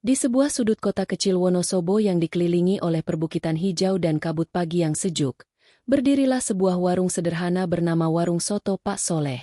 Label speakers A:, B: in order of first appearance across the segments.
A: Di sebuah sudut kota kecil Wonosobo yang dikelilingi oleh perbukitan hijau dan kabut pagi yang sejuk, berdirilah sebuah warung sederhana bernama Warung Soto Pak Soleh.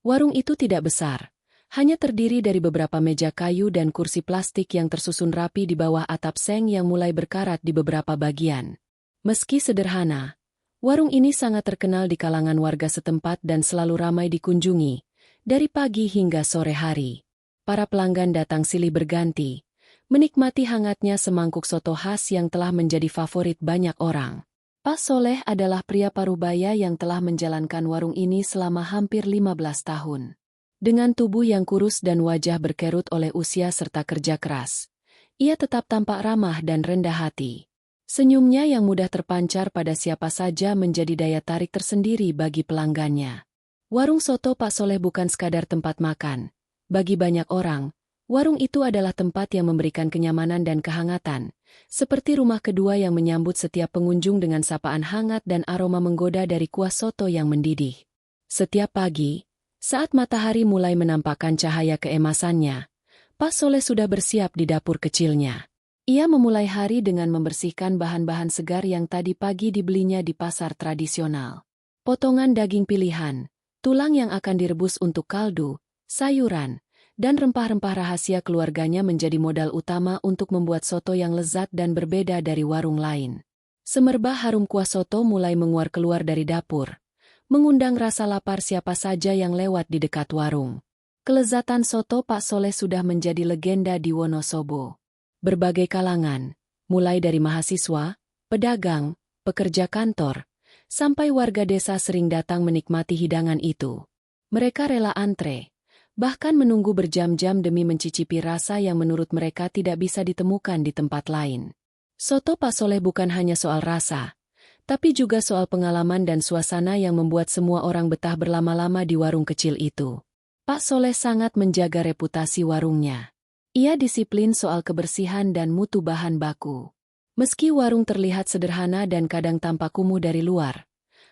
A: Warung itu tidak besar, hanya terdiri dari beberapa meja kayu dan kursi plastik yang tersusun rapi di bawah atap seng yang mulai berkarat di beberapa bagian. Meski sederhana, warung ini sangat terkenal di kalangan warga setempat dan selalu ramai dikunjungi, dari pagi hingga sore hari. Para pelanggan datang silih berganti, menikmati hangatnya semangkuk soto khas yang telah menjadi favorit banyak orang. Pak Soleh adalah pria parubaya yang telah menjalankan warung ini selama hampir 15 tahun. Dengan tubuh yang kurus dan wajah berkerut oleh usia serta kerja keras, ia tetap tampak ramah dan rendah hati. Senyumnya yang mudah terpancar pada siapa saja menjadi daya tarik tersendiri bagi pelanggannya. Warung soto Pak Soleh bukan sekadar tempat makan. Bagi banyak orang, warung itu adalah tempat yang memberikan kenyamanan dan kehangatan, seperti rumah kedua yang menyambut setiap pengunjung dengan sapaan hangat dan aroma menggoda dari kuah soto yang mendidih. Setiap pagi, saat matahari mulai menampakkan cahaya keemasannya, Pak Soleh sudah bersiap di dapur kecilnya. Ia memulai hari dengan membersihkan bahan-bahan segar yang tadi pagi dibelinya di pasar tradisional. Potongan daging pilihan, tulang yang akan direbus untuk kaldu, sayuran, dan rempah-rempah rahasia keluarganya menjadi modal utama untuk membuat soto yang lezat dan berbeda dari warung lain. Semerbah harum kuah soto mulai menguar keluar dari dapur, mengundang rasa lapar siapa saja yang lewat di dekat warung. Kelezatan soto Pak Soleh sudah menjadi legenda di Wonosobo. Berbagai kalangan, mulai dari mahasiswa, pedagang, pekerja kantor, sampai warga desa sering datang menikmati hidangan itu. Mereka rela antre, bahkan menunggu berjam-jam demi mencicipi rasa yang menurut mereka tidak bisa ditemukan di tempat lain. Soto Pak Soleh bukan hanya soal rasa, tapi juga soal pengalaman dan suasana yang membuat semua orang betah berlama-lama di warung kecil itu. Pak Soleh sangat menjaga reputasi warungnya. Ia disiplin soal kebersihan dan mutu bahan baku. Meski warung terlihat sederhana dan kadang tampak kumuh dari luar,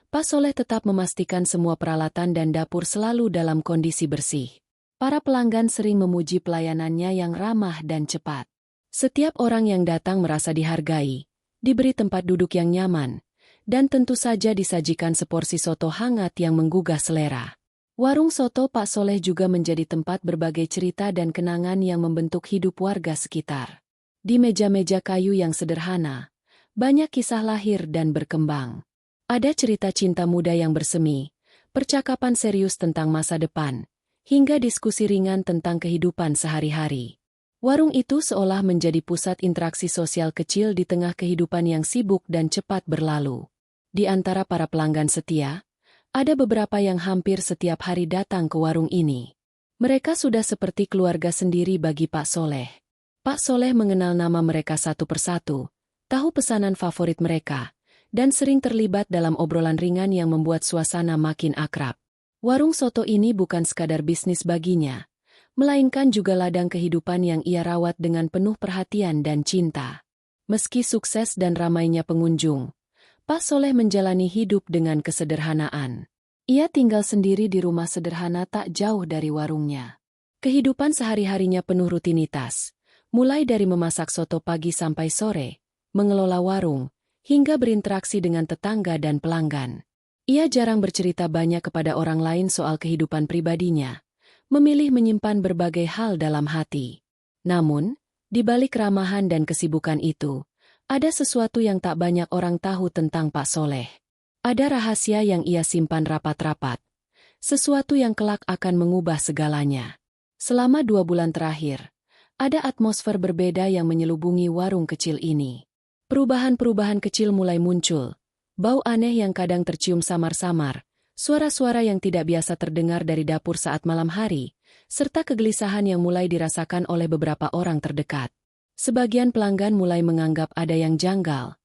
A: Pak Soleh tetap memastikan semua peralatan dan dapur selalu dalam kondisi bersih. Para pelanggan sering memuji pelayanannya yang ramah dan cepat. Setiap orang yang datang merasa dihargai, diberi tempat duduk yang nyaman, dan tentu saja disajikan seporsi soto hangat yang menggugah selera. Warung soto Pak Soleh juga menjadi tempat berbagai cerita dan kenangan yang membentuk hidup warga sekitar. Di meja-meja kayu yang sederhana, banyak kisah lahir dan berkembang. Ada cerita cinta muda yang bersemi, percakapan serius tentang masa depan, hingga diskusi ringan tentang kehidupan sehari-hari. Warung itu seolah menjadi pusat interaksi sosial kecil di tengah kehidupan yang sibuk dan cepat berlalu. Di antara para pelanggan setia, ada beberapa yang hampir setiap hari datang ke warung ini. Mereka sudah seperti keluarga sendiri bagi Pak Soleh. Pak Soleh mengenal nama mereka satu persatu, tahu pesanan favorit mereka, dan sering terlibat dalam obrolan ringan yang membuat suasana makin akrab. Warung soto ini bukan sekadar bisnis baginya, melainkan juga ladang kehidupan yang ia rawat dengan penuh perhatian dan cinta. Meski sukses dan ramainya pengunjung, Pak Soleh menjalani hidup dengan kesederhanaan. Ia tinggal sendiri di rumah sederhana tak jauh dari warungnya. Kehidupan sehari-harinya penuh rutinitas, mulai dari memasak soto pagi sampai sore, mengelola warung, hingga berinteraksi dengan tetangga dan pelanggan. Ia jarang bercerita banyak kepada orang lain soal kehidupan pribadinya, memilih menyimpan berbagai hal dalam hati. Namun, di balik keramahan dan kesibukan itu, ada sesuatu yang tak banyak orang tahu tentang Pak Soleh. Ada rahasia yang ia simpan rapat-rapat, sesuatu yang kelak akan mengubah segalanya. Selama 2 bulan terakhir, ada atmosfer berbeda yang menyelubungi warung kecil ini. Perubahan-perubahan kecil mulai muncul, bau aneh yang kadang tercium samar-samar, suara-suara yang tidak biasa terdengar dari dapur saat malam hari, serta kegelisahan yang mulai dirasakan oleh beberapa orang terdekat. Sebagian pelanggan mulai menganggap ada yang janggal,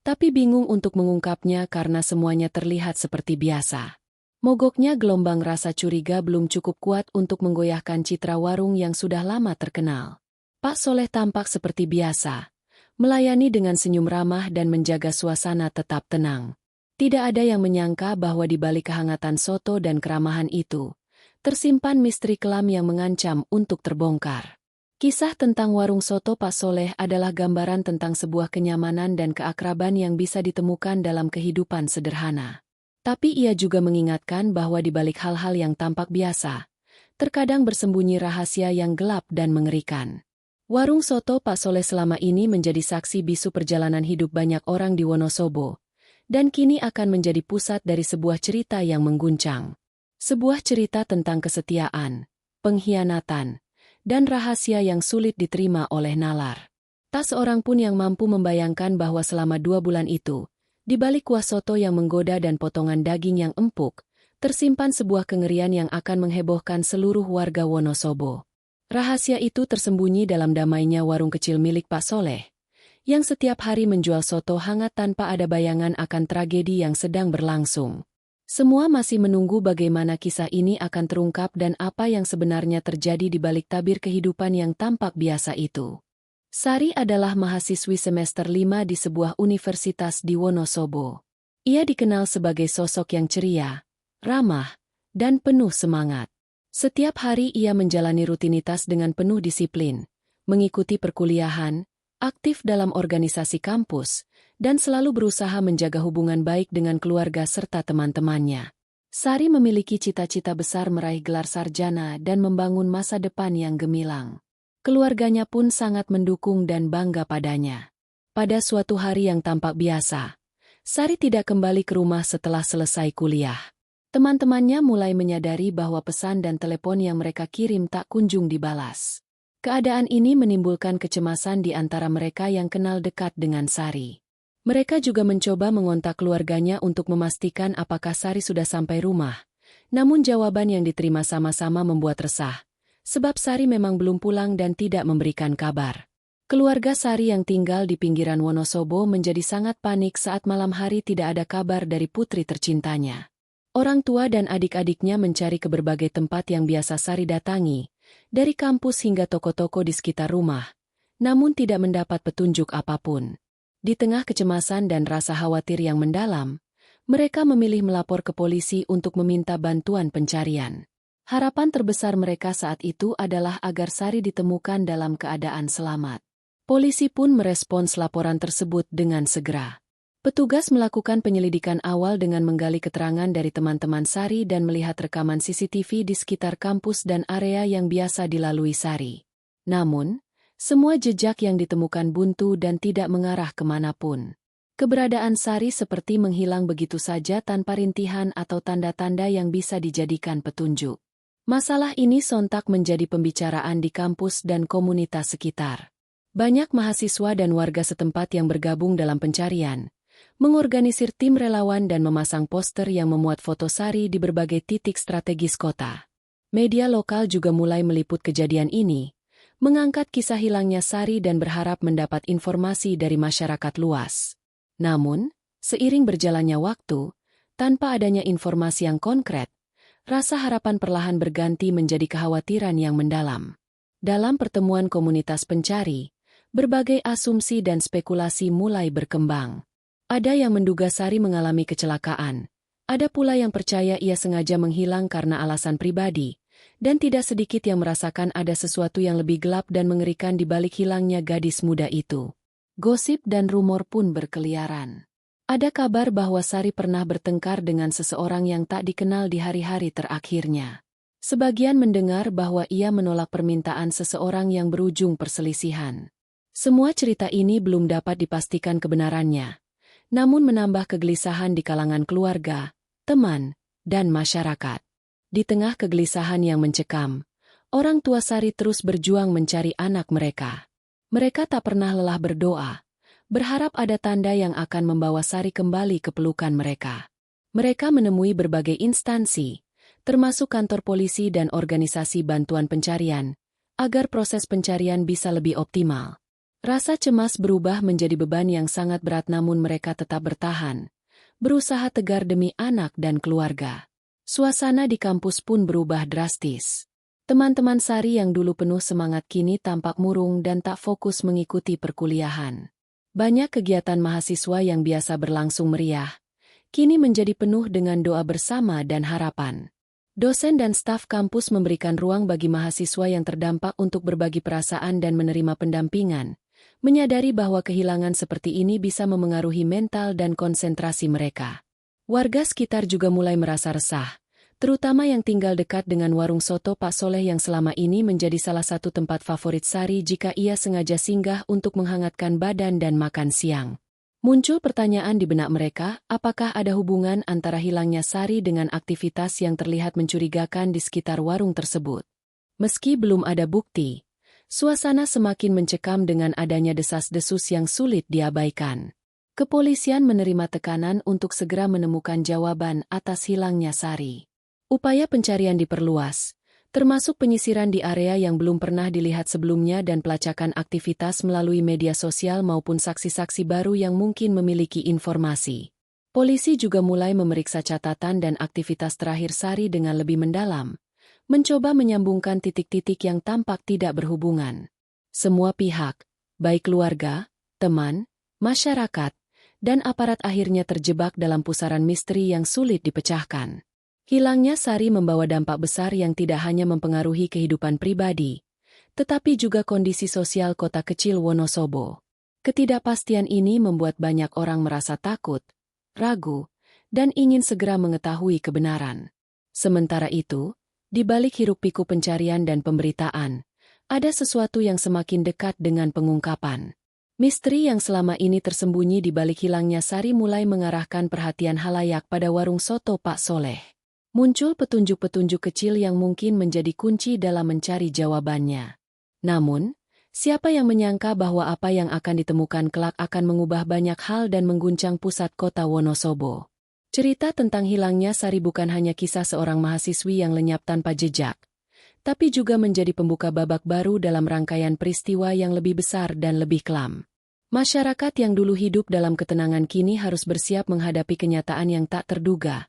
A: tapi bingung untuk mengungkapnya karena semuanya terlihat seperti biasa. Mogoknya gelombang rasa curiga belum cukup kuat untuk menggoyahkan citra warung yang sudah lama terkenal. Pak Soleh tampak seperti biasa, melayani dengan senyum ramah dan menjaga suasana tetap tenang. Tidak ada yang menyangka bahwa di balik kehangatan soto dan keramahan itu, tersimpan misteri kelam yang mengancam untuk terbongkar. Kisah tentang warung soto Pak Soleh adalah gambaran tentang sebuah kenyamanan dan keakraban yang bisa ditemukan dalam kehidupan sederhana. Tapi ia juga mengingatkan bahwa di balik hal-hal yang tampak biasa, terkadang bersembunyi rahasia yang gelap dan mengerikan. Warung soto Pak Soleh selama ini menjadi saksi bisu perjalanan hidup banyak orang di Wonosobo, dan kini akan menjadi pusat dari sebuah cerita yang mengguncang. Sebuah cerita tentang kesetiaan, pengkhianatan, dan rahasia yang sulit diterima oleh nalar. Tak seorang pun yang mampu membayangkan bahwa selama 2 bulan itu, di balik kuah soto yang menggoda dan potongan daging yang empuk, tersimpan sebuah kengerian yang akan menghebohkan seluruh warga Wonosobo. Rahasia itu tersembunyi dalam damainya warung kecil milik Pak Soleh, yang setiap hari menjual soto hangat tanpa ada bayangan akan tragedi yang sedang berlangsung. Semua masih menunggu bagaimana kisah ini akan terungkap dan apa yang sebenarnya terjadi di balik tabir kehidupan yang tampak biasa itu. Sari adalah mahasiswi semester 5 di sebuah universitas di Wonosobo. Ia dikenal sebagai sosok yang ceria, ramah, dan penuh semangat. Setiap hari ia menjalani rutinitas dengan penuh disiplin, mengikuti perkuliahan, aktif dalam organisasi kampus, dan selalu berusaha menjaga hubungan baik dengan keluarga serta teman-temannya. Sari memiliki cita-cita besar meraih gelar sarjana dan membangun masa depan yang gemilang. Keluarganya pun sangat mendukung dan bangga padanya. Pada suatu hari yang tampak biasa, Sari tidak kembali ke rumah setelah selesai kuliah. Teman-temannya mulai menyadari bahwa pesan dan telepon yang mereka kirim tak kunjung dibalas. Keadaan ini menimbulkan kecemasan di antara mereka yang kenal dekat dengan Sari. Mereka juga mencoba mengontak keluarganya untuk memastikan apakah Sari sudah sampai rumah. Namun jawaban yang diterima sama-sama membuat resah, sebab Sari memang belum pulang dan tidak memberikan kabar. Keluarga Sari yang tinggal di pinggiran Wonosobo menjadi sangat panik saat malam hari tidak ada kabar dari putri tercintanya. Orang tua dan adik-adiknya mencari ke berbagai tempat yang biasa Sari datangi, dari kampus hingga toko-toko di sekitar rumah, namun tidak mendapat petunjuk apapun. Di tengah kecemasan dan rasa khawatir yang mendalam, mereka memilih melapor ke polisi untuk meminta bantuan pencarian. Harapan terbesar mereka saat itu adalah agar Sari ditemukan dalam keadaan selamat. Polisi pun merespons laporan tersebut dengan segera. Petugas melakukan penyelidikan awal dengan menggali keterangan dari teman-teman Sari dan melihat rekaman CCTV di sekitar kampus dan area yang biasa dilalui Sari. Namun, semua jejak yang ditemukan buntu dan tidak mengarah kemanapun. Keberadaan Sari seperti menghilang begitu saja tanpa rintihan atau tanda-tanda yang bisa dijadikan petunjuk. Masalah ini sontak menjadi pembicaraan di kampus dan komunitas sekitar. Banyak mahasiswa dan warga setempat yang bergabung dalam pencarian, mengorganisir tim relawan dan memasang poster yang memuat foto Sari di berbagai titik strategis kota. Media lokal juga mulai meliput kejadian ini, mengangkat kisah hilangnya Sari dan berharap mendapat informasi dari masyarakat luas. Namun, seiring berjalannya waktu, tanpa adanya informasi yang konkret, rasa harapan perlahan berganti menjadi kekhawatiran yang mendalam. Dalam pertemuan komunitas pencari, berbagai asumsi dan spekulasi mulai berkembang. Ada yang menduga Sari mengalami kecelakaan, ada pula yang percaya ia sengaja menghilang karena alasan pribadi, dan tidak sedikit yang merasakan ada sesuatu yang lebih gelap dan mengerikan di balik hilangnya gadis muda itu. Gosip dan rumor pun berkeliaran. Ada kabar bahwa Sari pernah bertengkar dengan seseorang yang tak dikenal di hari-hari terakhirnya. Sebagian mendengar bahwa ia menolak permintaan seseorang yang berujung perselisihan. Semua cerita ini belum dapat dipastikan kebenarannya, namun menambah kegelisahan di kalangan keluarga, teman, dan masyarakat. Di tengah kegelisahan yang mencekam, orang tua Sari terus berjuang mencari anak mereka. Mereka tak pernah lelah berdoa, berharap ada tanda yang akan membawa Sari kembali ke pelukan mereka. Mereka menemui berbagai instansi, termasuk kantor polisi dan organisasi bantuan pencarian, agar proses pencarian bisa lebih optimal. Rasa cemas berubah menjadi beban yang sangat berat namun mereka tetap bertahan, berusaha tegar demi anak dan keluarga. Suasana di kampus pun berubah drastis. Teman-teman Sari yang dulu penuh semangat kini tampak murung dan tak fokus mengikuti perkuliahan. Banyak kegiatan mahasiswa yang biasa berlangsung meriah, kini menjadi penuh dengan doa bersama dan harapan. Dosen dan staf kampus memberikan ruang bagi mahasiswa yang terdampak untuk berbagi perasaan dan menerima pendampingan, menyadari bahwa kehilangan seperti ini bisa memengaruhi mental dan konsentrasi mereka. Warga sekitar juga mulai merasa resah, terutama yang tinggal dekat dengan warung soto Pak Soleh yang selama ini menjadi salah satu tempat favorit Sari jika ia sengaja singgah untuk menghangatkan badan dan makan siang. Muncul pertanyaan di benak mereka, apakah ada hubungan antara hilangnya Sari dengan aktivitas yang terlihat mencurigakan di sekitar warung tersebut. Meski belum ada bukti, suasana semakin mencekam dengan adanya desas-desus yang sulit diabaikan. Kepolisian menerima tekanan untuk segera menemukan jawaban atas hilangnya Sari. Upaya pencarian diperluas, termasuk penyisiran di area yang belum pernah dilihat sebelumnya dan pelacakan aktivitas melalui media sosial maupun saksi-saksi baru yang mungkin memiliki informasi. Polisi juga mulai memeriksa catatan dan aktivitas terakhir Sari dengan lebih mendalam, mencoba menyambungkan titik-titik yang tampak tidak berhubungan. Semua pihak, baik keluarga, teman, masyarakat, dan aparat akhirnya terjebak dalam pusaran misteri yang sulit dipecahkan. Hilangnya Sari membawa dampak besar yang tidak hanya mempengaruhi kehidupan pribadi, tetapi juga kondisi sosial kota kecil Wonosobo. Ketidakpastian ini membuat banyak orang merasa takut, ragu, dan ingin segera mengetahui kebenaran. Sementara itu, di balik hiruk-pikuk pencarian dan pemberitaan, ada sesuatu yang semakin dekat dengan pengungkapan. Misteri yang selama ini tersembunyi di balik hilangnya Sari mulai mengarahkan perhatian halayak pada warung soto Pak Soleh. Muncul petunjuk-petunjuk kecil yang mungkin menjadi kunci dalam mencari jawabannya. Namun, siapa yang menyangka bahwa apa yang akan ditemukan kelak akan mengubah banyak hal dan mengguncang pusat kota Wonosobo. Cerita tentang hilangnya Sari bukan hanya kisah seorang mahasiswi yang lenyap tanpa jejak, tapi juga menjadi pembuka babak baru dalam rangkaian peristiwa yang lebih besar dan lebih kelam. Masyarakat yang dulu hidup dalam ketenangan kini harus bersiap menghadapi kenyataan yang tak terduga.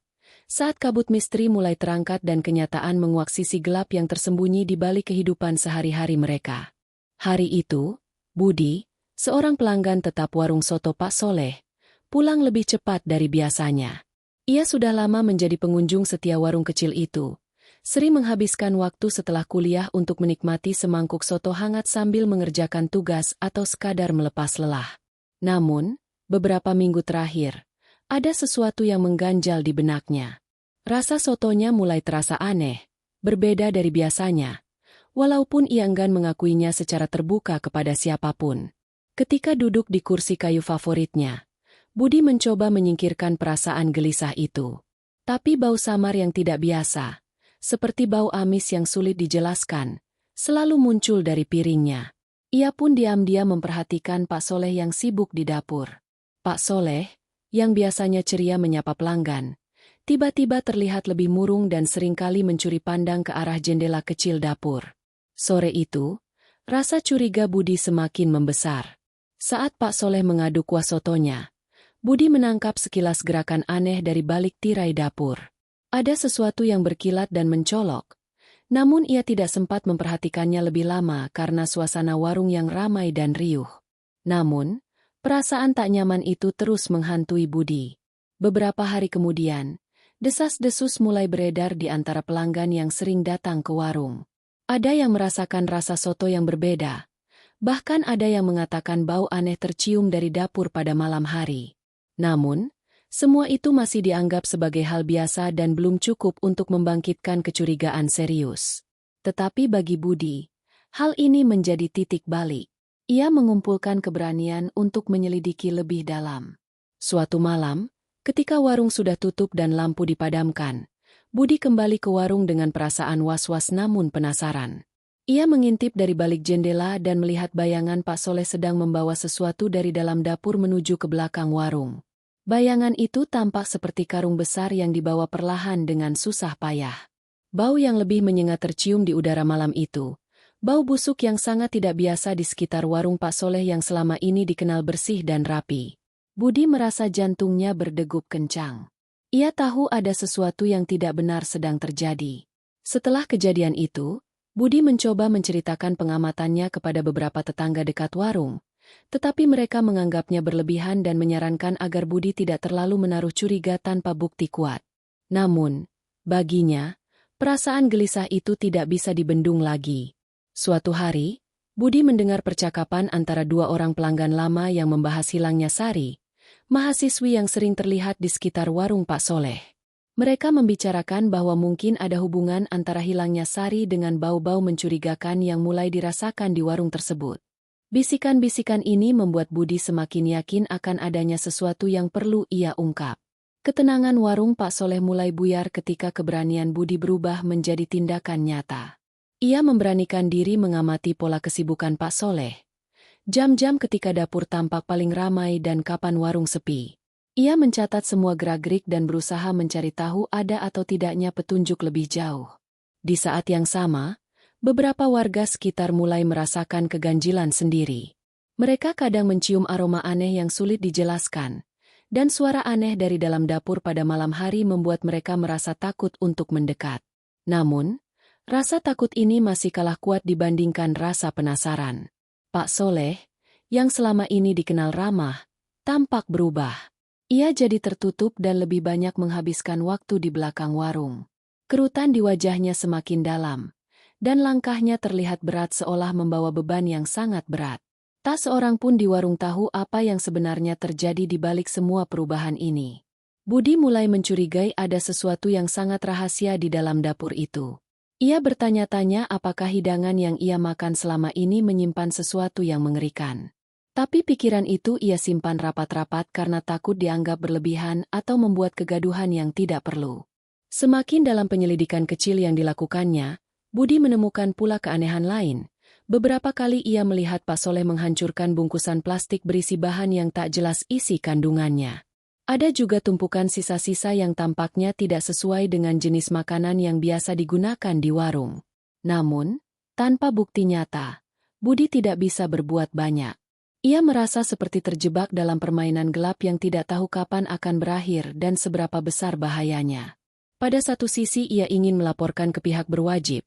A: Saat kabut misteri mulai terangkat dan kenyataan menguak sisi gelap yang tersembunyi di balik kehidupan sehari-hari mereka. Hari itu, Budi, seorang pelanggan tetap warung soto Pak Soleh, pulang lebih cepat dari biasanya. Ia sudah lama menjadi pengunjung setia warung kecil itu, sering menghabiskan waktu setelah kuliah untuk menikmati semangkuk soto hangat sambil mengerjakan tugas atau sekadar melepas lelah. Namun, beberapa minggu terakhir, ada sesuatu yang mengganjal di benaknya. Rasa sotonya mulai terasa aneh, berbeda dari biasanya, walaupun ia enggan mengakuinya secara terbuka kepada siapapun. Ketika duduk di kursi kayu favoritnya, Budi mencoba menyingkirkan perasaan gelisah itu. Tapi bau samar yang tidak biasa, seperti bau amis yang sulit dijelaskan, selalu muncul dari piringnya. Ia pun diam-diam memperhatikan Pak Soleh yang sibuk di dapur. Pak Soleh, yang biasanya ceria menyapa pelanggan, tiba-tiba terlihat lebih murung dan seringkali mencuri pandang ke arah jendela kecil dapur. Sore itu, rasa curiga Budi semakin membesar. Saat Pak Soleh mengaduk kuah sotonya, Budi menangkap sekilas gerakan aneh dari balik tirai dapur. Ada sesuatu yang berkilat dan mencolok, namun ia tidak sempat memperhatikannya lebih lama karena suasana warung yang ramai dan riuh. Namun, perasaan tak nyaman itu terus menghantui Budi. Beberapa hari kemudian, desas-desus mulai beredar di antara pelanggan yang sering datang ke warung. Ada yang merasakan rasa soto yang berbeda. Bahkan ada yang mengatakan bau aneh tercium dari dapur pada malam hari. Namun, semua itu masih dianggap sebagai hal biasa dan belum cukup untuk membangkitkan kecurigaan serius. Tetapi bagi Budi, hal ini menjadi titik balik. Ia mengumpulkan keberanian untuk menyelidiki lebih dalam. Suatu malam, ketika warung sudah tutup dan lampu dipadamkan, Budi kembali ke warung dengan perasaan was-was namun penasaran. Ia mengintip dari balik jendela dan melihat bayangan Pak Soleh sedang membawa sesuatu dari dalam dapur menuju ke belakang warung. Bayangan itu tampak seperti karung besar yang dibawa perlahan dengan susah payah. Bau yang lebih menyengat tercium di udara malam itu. Bau busuk yang sangat tidak biasa di sekitar warung Pak Soleh yang selama ini dikenal bersih dan rapi. Budi merasa jantungnya berdegup kencang. Ia tahu ada sesuatu yang tidak benar sedang terjadi. Setelah kejadian itu, Budi mencoba menceritakan pengamatannya kepada beberapa tetangga dekat warung, tetapi mereka menganggapnya berlebihan dan menyarankan agar Budi tidak terlalu menaruh curiga tanpa bukti kuat. Namun, baginya, Perasaan gelisah itu tidak bisa dibendung lagi. Suatu hari, Budi mendengar percakapan antara dua orang pelanggan lama yang membahas hilangnya Sari, mahasiswi yang sering terlihat di sekitar warung Pak Soleh. Mereka membicarakan bahwa mungkin ada hubungan antara hilangnya Sari dengan bau-bau mencurigakan yang mulai dirasakan di warung tersebut. Bisikan-bisikan ini membuat Budi semakin yakin akan adanya sesuatu yang perlu ia ungkap. Ketenangan warung Pak Soleh mulai buyar ketika keberanian Budi berubah menjadi tindakan nyata. Ia memberanikan diri mengamati pola kesibukan Pak Soleh. Jam-jam ketika dapur tampak paling ramai dan kapan warung sepi. Ia mencatat semua gerak-gerik dan berusaha mencari tahu ada atau tidaknya petunjuk lebih jauh. Di saat yang sama, beberapa warga sekitar mulai merasakan keganjilan sendiri. Mereka kadang mencium aroma aneh yang sulit dijelaskan. Dan suara aneh dari dalam dapur pada malam hari membuat mereka merasa takut untuk mendekat. Namun, rasa takut ini masih kalah kuat dibandingkan rasa penasaran. Pak Soleh, yang selama ini dikenal ramah, tampak berubah. Ia jadi tertutup dan lebih banyak menghabiskan waktu di belakang warung. Kerutan di wajahnya semakin dalam, dan langkahnya terlihat berat seolah membawa beban yang sangat berat. Tak seorang pun di warung tahu apa yang sebenarnya terjadi di balik semua perubahan ini. Budi mulai mencurigai ada sesuatu yang sangat rahasia di dalam dapur itu. Ia bertanya-tanya apakah hidangan yang ia makan selama ini menyimpan sesuatu yang mengerikan. Tapi pikiran itu ia simpan rapat-rapat karena takut dianggap berlebihan atau membuat kegaduhan yang tidak perlu. Semakin dalam penyelidikan kecil yang dilakukannya, Budi menemukan pula keanehan lain. Beberapa kali ia melihat Pak Soleh menghancurkan bungkusan plastik berisi bahan yang tak jelas isi kandungannya. Ada juga tumpukan sisa-sisa yang tampaknya tidak sesuai dengan jenis makanan yang biasa digunakan di warung. Namun, tanpa bukti nyata, Budi tidak bisa berbuat banyak. Ia merasa seperti terjebak dalam permainan gelap yang tidak tahu kapan akan berakhir dan seberapa besar bahayanya. Pada satu sisi ia ingin melaporkan ke pihak berwajib.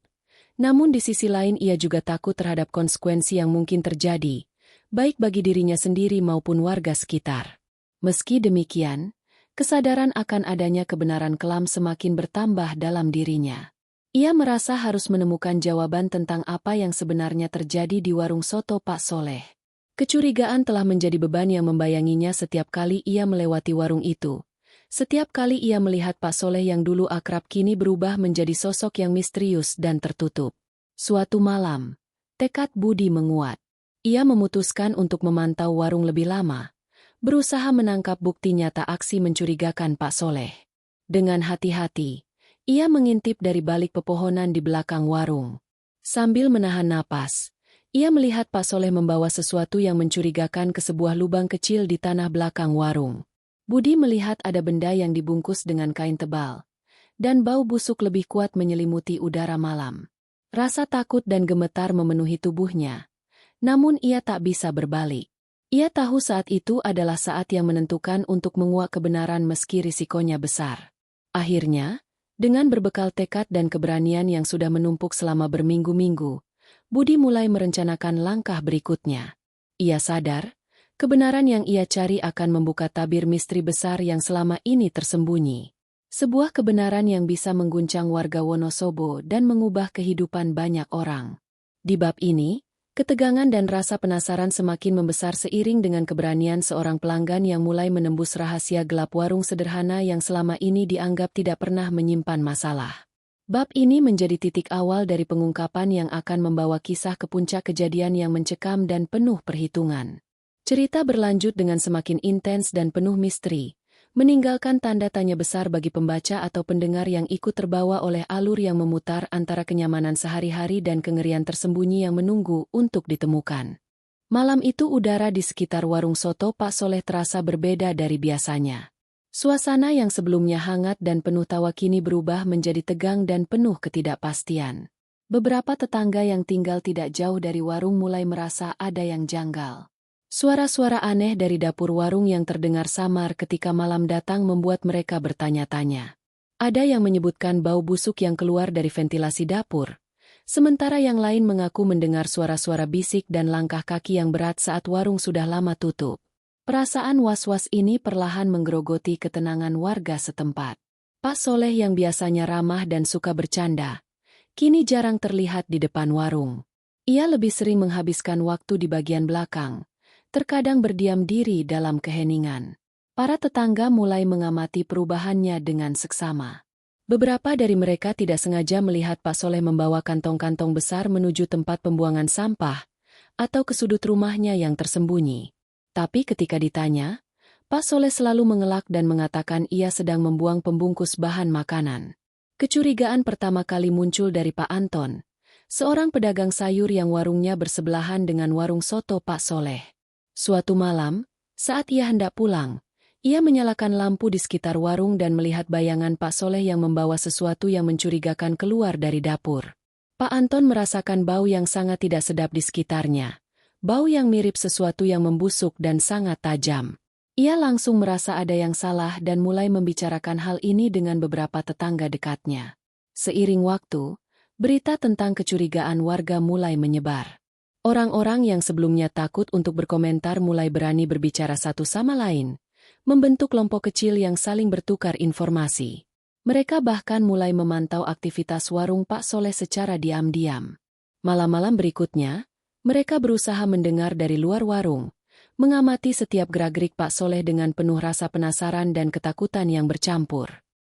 A: Namun di sisi lain ia juga takut terhadap konsekuensi yang mungkin terjadi, baik bagi dirinya sendiri maupun warga sekitar. Meski demikian, kesadaran akan adanya kebenaran kelam semakin bertambah dalam dirinya. Ia merasa harus menemukan jawaban tentang apa yang sebenarnya terjadi di warung soto Pak Soleh. Kecurigaan telah menjadi beban yang membayanginya setiap kali ia melewati warung itu. Setiap kali ia melihat Pak Soleh yang dulu akrab kini berubah menjadi sosok yang misterius dan tertutup. Suatu malam, tekad Budi menguat. Ia memutuskan untuk memantau warung lebih lama, berusaha menangkap bukti nyata aksi mencurigakan Pak Soleh. Dengan hati-hati, ia mengintip dari balik pepohonan di belakang warung. Sambil menahan napas, ia melihat Pak Soleh membawa sesuatu yang mencurigakan ke sebuah lubang kecil di tanah belakang warung. Budi melihat ada benda yang dibungkus dengan kain tebal, dan bau busuk lebih kuat menyelimuti udara malam. Rasa takut dan gemetar memenuhi tubuhnya, namun ia tak bisa berbalik. Ia tahu saat itu adalah saat yang menentukan untuk menguak kebenaran meski risikonya besar. Akhirnya, dengan berbekal tekad dan keberanian yang sudah menumpuk selama berminggu-minggu, Budi mulai merencanakan langkah berikutnya. Ia sadar, kebenaran yang ia cari akan membuka tabir misteri besar yang selama ini tersembunyi. Sebuah kebenaran yang bisa mengguncang warga Wonosobo dan mengubah kehidupan banyak orang. Di bab ini, ketegangan dan rasa penasaran semakin membesar seiring dengan keberanian seorang pelanggan yang mulai menembus rahasia gelap warung sederhana yang selama ini dianggap tidak pernah menyimpan masalah. Bab ini menjadi titik awal dari pengungkapan yang akan membawa kisah ke puncak kejadian yang mencekam dan penuh perhitungan. Cerita berlanjut dengan semakin intens dan penuh misteri, meninggalkan tanda tanya besar bagi pembaca atau pendengar yang ikut terbawa oleh alur yang memutar antara kenyamanan sehari-hari dan kengerian tersembunyi yang menunggu untuk ditemukan. Malam itu udara di sekitar warung soto Pak Soleh terasa berbeda dari biasanya. Suasana yang sebelumnya hangat dan penuh tawa kini berubah menjadi tegang dan penuh ketidakpastian. Beberapa tetangga yang tinggal tidak jauh dari warung mulai merasa ada yang janggal. Suara-suara aneh dari dapur warung yang terdengar samar ketika malam datang membuat mereka bertanya-tanya. Ada yang menyebutkan bau busuk yang keluar dari ventilasi dapur, sementara yang lain mengaku mendengar suara-suara bisik dan langkah kaki yang berat saat warung sudah lama tutup. Perasaan was-was ini perlahan menggerogoti ketenangan warga setempat. Pak Soleh yang biasanya ramah dan suka bercanda, kini jarang terlihat di depan warung. Ia lebih sering menghabiskan waktu di bagian belakang, terkadang berdiam diri dalam keheningan. Para tetangga mulai mengamati perubahannya dengan seksama. Beberapa dari mereka tidak sengaja melihat Pak Soleh membawa kantong-kantong besar menuju tempat pembuangan sampah atau ke sudut rumahnya yang tersembunyi. Tapi ketika ditanya, Pak Soleh selalu mengelak dan mengatakan ia sedang membuang pembungkus bahan makanan. Kecurigaan pertama kali muncul dari Pak Anton, seorang pedagang sayur yang warungnya bersebelahan dengan warung soto Pak Soleh. Suatu malam, saat ia hendak pulang, ia menyalakan lampu di sekitar warung dan melihat bayangan Pak Soleh yang membawa sesuatu yang mencurigakan keluar dari dapur. Pak Anton merasakan bau yang sangat tidak sedap di sekitarnya. Bau yang mirip sesuatu yang membusuk dan sangat tajam. Ia langsung merasa ada yang salah dan mulai membicarakan hal ini dengan beberapa tetangga dekatnya. Seiring waktu, berita tentang kecurigaan warga mulai menyebar. Orang-orang yang sebelumnya takut untuk berkomentar mulai berani berbicara satu sama lain, membentuk kelompok kecil yang saling bertukar informasi. Mereka bahkan mulai memantau aktivitas warung Pak Soleh secara diam-diam. Malam-malam berikutnya, mereka berusaha mendengar dari luar warung, mengamati setiap gerak-gerik Pak Soleh dengan penuh rasa penasaran dan ketakutan yang bercampur.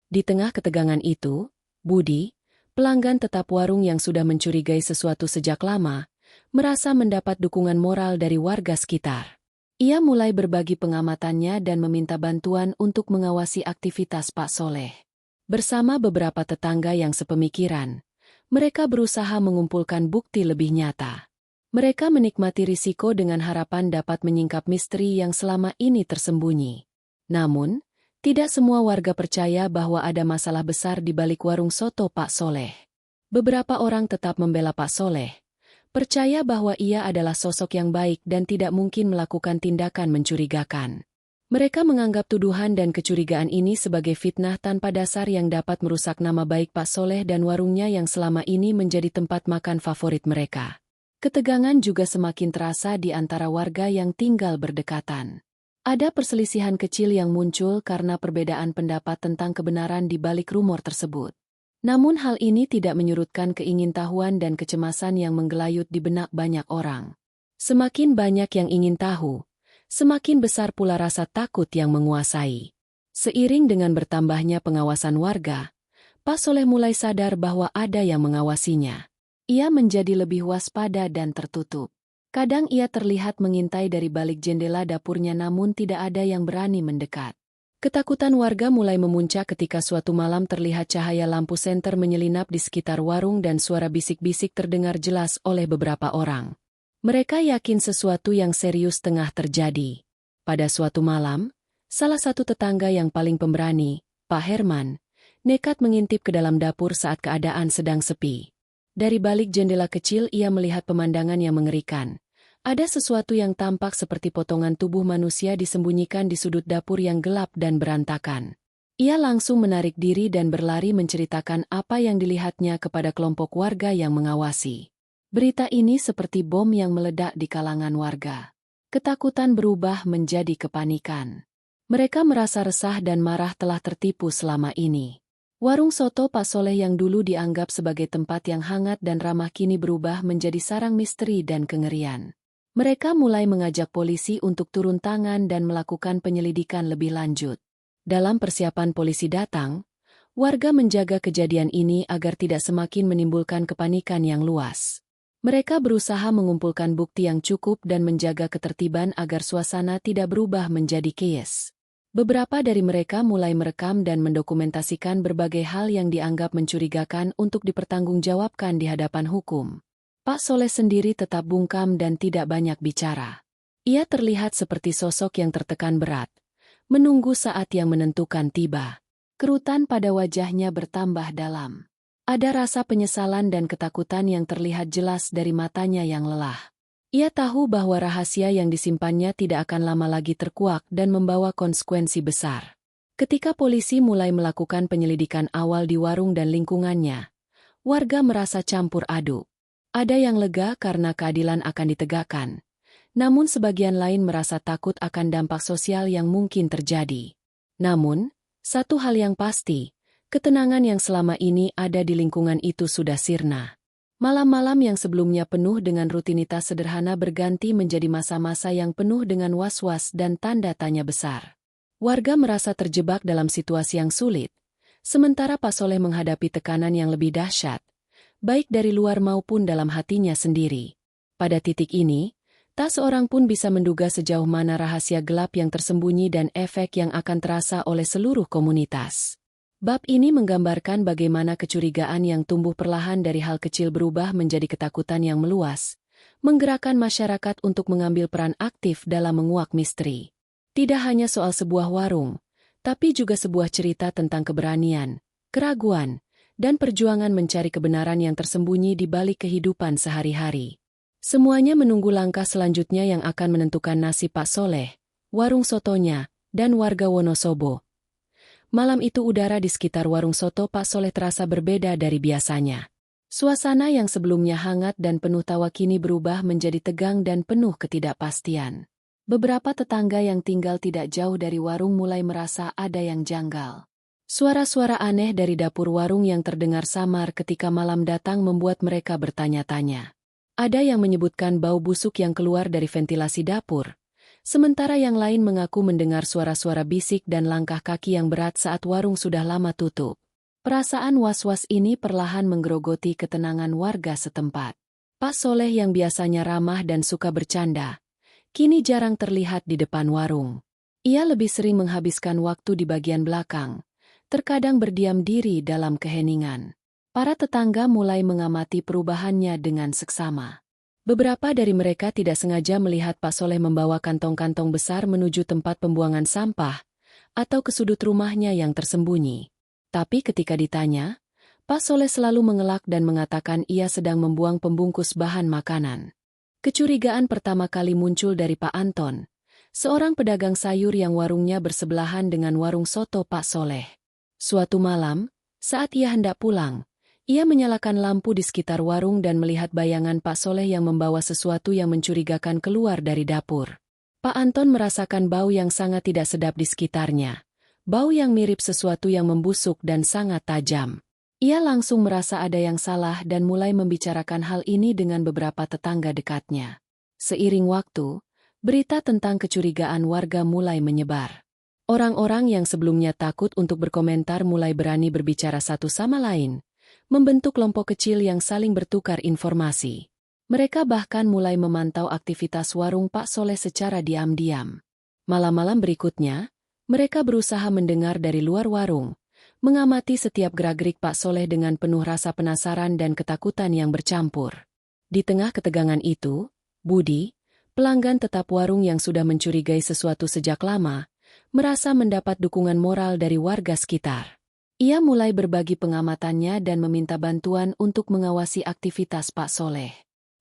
A: Di tengah ketegangan itu, Budi, pelanggan tetap warung yang sudah mencurigai sesuatu sejak lama, merasa mendapat dukungan moral dari warga sekitar. Ia mulai berbagi pengamatannya dan meminta bantuan untuk mengawasi aktivitas Pak Soleh. Bersama beberapa tetangga yang sepemikiran, mereka berusaha mengumpulkan bukti lebih nyata. Mereka menikmati risiko dengan harapan dapat menyingkap misteri yang selama ini tersembunyi. Namun, tidak semua warga percaya bahwa ada masalah besar di balik warung soto Pak Soleh. Beberapa orang tetap membela Pak Soleh, percaya bahwa ia adalah sosok yang baik dan tidak mungkin melakukan tindakan mencurigakan. Mereka menganggap tuduhan dan kecurigaan ini sebagai fitnah tanpa dasar yang dapat merusak nama baik Pak Soleh dan warungnya yang selama ini menjadi tempat makan favorit mereka. Ketegangan juga semakin terasa di antara warga yang tinggal berdekatan. Ada perselisihan kecil yang muncul karena perbedaan pendapat tentang kebenaran di balik rumor tersebut. Namun hal ini tidak menyurutkan keingintahuan dan kecemasan yang menggelayut di benak banyak orang. Semakin banyak yang ingin tahu, semakin besar pula rasa takut yang menguasai. Seiring dengan bertambahnya pengawasan warga, Pak Soleh mulai sadar bahwa ada yang mengawasinya. Ia menjadi lebih waspada dan tertutup. Kadang ia terlihat mengintai dari balik jendela dapurnya namun tidak ada yang berani mendekat. Ketakutan warga mulai memuncak ketika suatu malam terlihat cahaya lampu senter menyelinap di sekitar warung dan suara bisik-bisik terdengar jelas oleh beberapa orang. Mereka yakin sesuatu yang serius tengah terjadi. Pada suatu malam, salah satu tetangga yang paling pemberani, Pak Herman, nekat mengintip ke dalam dapur saat keadaan sedang sepi. Dari balik jendela kecil ia melihat pemandangan yang mengerikan. Ada sesuatu yang tampak seperti potongan tubuh manusia disembunyikan di sudut dapur yang gelap dan berantakan. Ia langsung menarik diri dan berlari menceritakan apa yang dilihatnya kepada kelompok warga yang mengawasi. Berita ini seperti bom yang meledak di kalangan warga. Ketakutan berubah menjadi kepanikan. Mereka merasa resah dan marah telah tertipu selama ini. Warung soto Pak Soleh yang dulu dianggap sebagai tempat yang hangat dan ramah kini berubah menjadi sarang misteri dan kengerian. Mereka mulai mengajak polisi untuk turun tangan dan melakukan penyelidikan lebih lanjut. Dalam persiapan polisi datang, warga menjaga kejadian ini agar tidak semakin menimbulkan kepanikan yang luas. Mereka berusaha mengumpulkan bukti yang cukup dan menjaga ketertiban agar suasana tidak berubah menjadi chaos. Beberapa dari mereka mulai merekam dan mendokumentasikan berbagai hal yang dianggap mencurigakan untuk dipertanggungjawabkan di hadapan hukum. Pak Soleh sendiri tetap bungkam dan tidak banyak bicara. Ia terlihat seperti sosok yang tertekan berat, menunggu saat yang menentukan tiba. Kerutan pada wajahnya bertambah dalam. Ada rasa penyesalan dan ketakutan yang terlihat jelas dari matanya yang lelah. Ia tahu bahwa rahasia yang disimpannya tidak akan lama lagi terkuak dan membawa konsekuensi besar. Ketika polisi mulai melakukan penyelidikan awal di warung dan lingkungannya, warga merasa campur aduk. Ada yang lega karena keadilan akan ditegakkan, namun sebagian lain merasa takut akan dampak sosial yang mungkin terjadi. Namun, satu hal yang pasti, Ketenangan yang selama ini ada di lingkungan itu sudah sirna. Malam-malam yang sebelumnya penuh dengan rutinitas sederhana berganti menjadi masa-masa yang penuh dengan was-was dan tanda tanya besar. Warga merasa terjebak dalam situasi yang sulit, sementara Pak Soleh menghadapi tekanan yang lebih dahsyat, baik dari luar maupun dalam hatinya sendiri. Pada titik ini, tak seorang pun bisa menduga sejauh mana rahasia gelap yang tersembunyi dan efek yang akan terasa oleh seluruh komunitas. Bab ini menggambarkan bagaimana kecurigaan yang tumbuh perlahan dari hal kecil berubah menjadi ketakutan yang meluas, menggerakkan masyarakat untuk mengambil peran aktif dalam menguak misteri. Tidak hanya soal sebuah warung, tapi juga sebuah cerita tentang keberanian, keraguan, dan perjuangan mencari kebenaran yang tersembunyi di balik kehidupan sehari-hari. Semuanya menunggu langkah selanjutnya yang akan menentukan nasib Pak Soleh, warung sotonya, dan warga Wonosobo. Malam itu udara di sekitar warung soto Pak Soleh terasa berbeda dari biasanya. Suasana yang sebelumnya hangat dan penuh tawa kini berubah menjadi tegang dan penuh ketidakpastian. Beberapa tetangga yang tinggal tidak jauh dari warung mulai merasa ada yang janggal. Suara-suara aneh dari dapur warung yang terdengar samar ketika malam datang membuat mereka bertanya-tanya. Ada yang menyebutkan bau busuk yang keluar dari ventilasi dapur, sementara yang lain mengaku mendengar suara-suara bisik dan langkah kaki yang berat saat warung sudah lama tutup. Perasaan was-was ini perlahan menggerogoti ketenangan warga setempat. Pak Soleh yang biasanya ramah dan suka bercanda, kini jarang terlihat di depan warung. Ia lebih sering menghabiskan waktu di bagian belakang, terkadang berdiam diri dalam keheningan. Para tetangga mulai mengamati perubahannya dengan seksama. Beberapa dari mereka tidak sengaja melihat Pak Soleh membawa kantong-kantong besar menuju tempat pembuangan sampah atau ke sudut rumahnya yang tersembunyi. Tapi ketika ditanya, Pak Soleh selalu mengelak dan mengatakan ia sedang membuang pembungkus bahan makanan. Kecurigaan pertama kali muncul dari Pak Anton, seorang pedagang sayur yang warungnya bersebelahan dengan warung soto Pak Soleh. Suatu malam, saat ia hendak pulang, ia menyalakan lampu di sekitar warung dan melihat bayangan Pak Soleh yang membawa sesuatu yang mencurigakan keluar dari dapur. Pak Anton merasakan bau yang sangat tidak sedap di sekitarnya. Bau yang mirip sesuatu yang membusuk dan sangat tajam. Ia langsung merasa ada yang salah dan mulai membicarakan hal ini dengan beberapa tetangga dekatnya. Seiring waktu, berita tentang kecurigaan warga mulai menyebar. Orang-orang yang sebelumnya takut untuk berkomentar mulai berani berbicara satu sama lain, membentuk kelompok kecil yang saling bertukar informasi. Mereka bahkan mulai memantau aktivitas warung Pak Soleh secara diam-diam. Malam-malam berikutnya, mereka berusaha mendengar dari luar warung, mengamati setiap gerak-gerik Pak Soleh dengan penuh rasa penasaran dan ketakutan yang bercampur. Di tengah ketegangan itu, Budi, pelanggan tetap warung yang sudah mencurigai sesuatu sejak lama, merasa mendapat dukungan moral dari warga sekitar. Ia mulai berbagi pengamatannya dan meminta bantuan untuk mengawasi aktivitas Pak Soleh.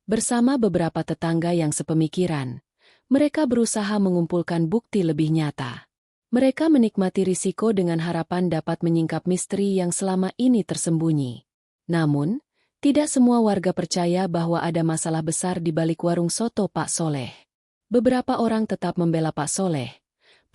A: Bersama beberapa tetangga yang sepemikiran, mereka berusaha mengumpulkan bukti lebih nyata. Mereka menikmati risiko dengan harapan dapat menyingkap misteri yang selama ini tersembunyi. Namun, tidak semua warga percaya bahwa ada masalah besar di balik warung soto Pak Soleh. Beberapa orang tetap membela Pak Soleh,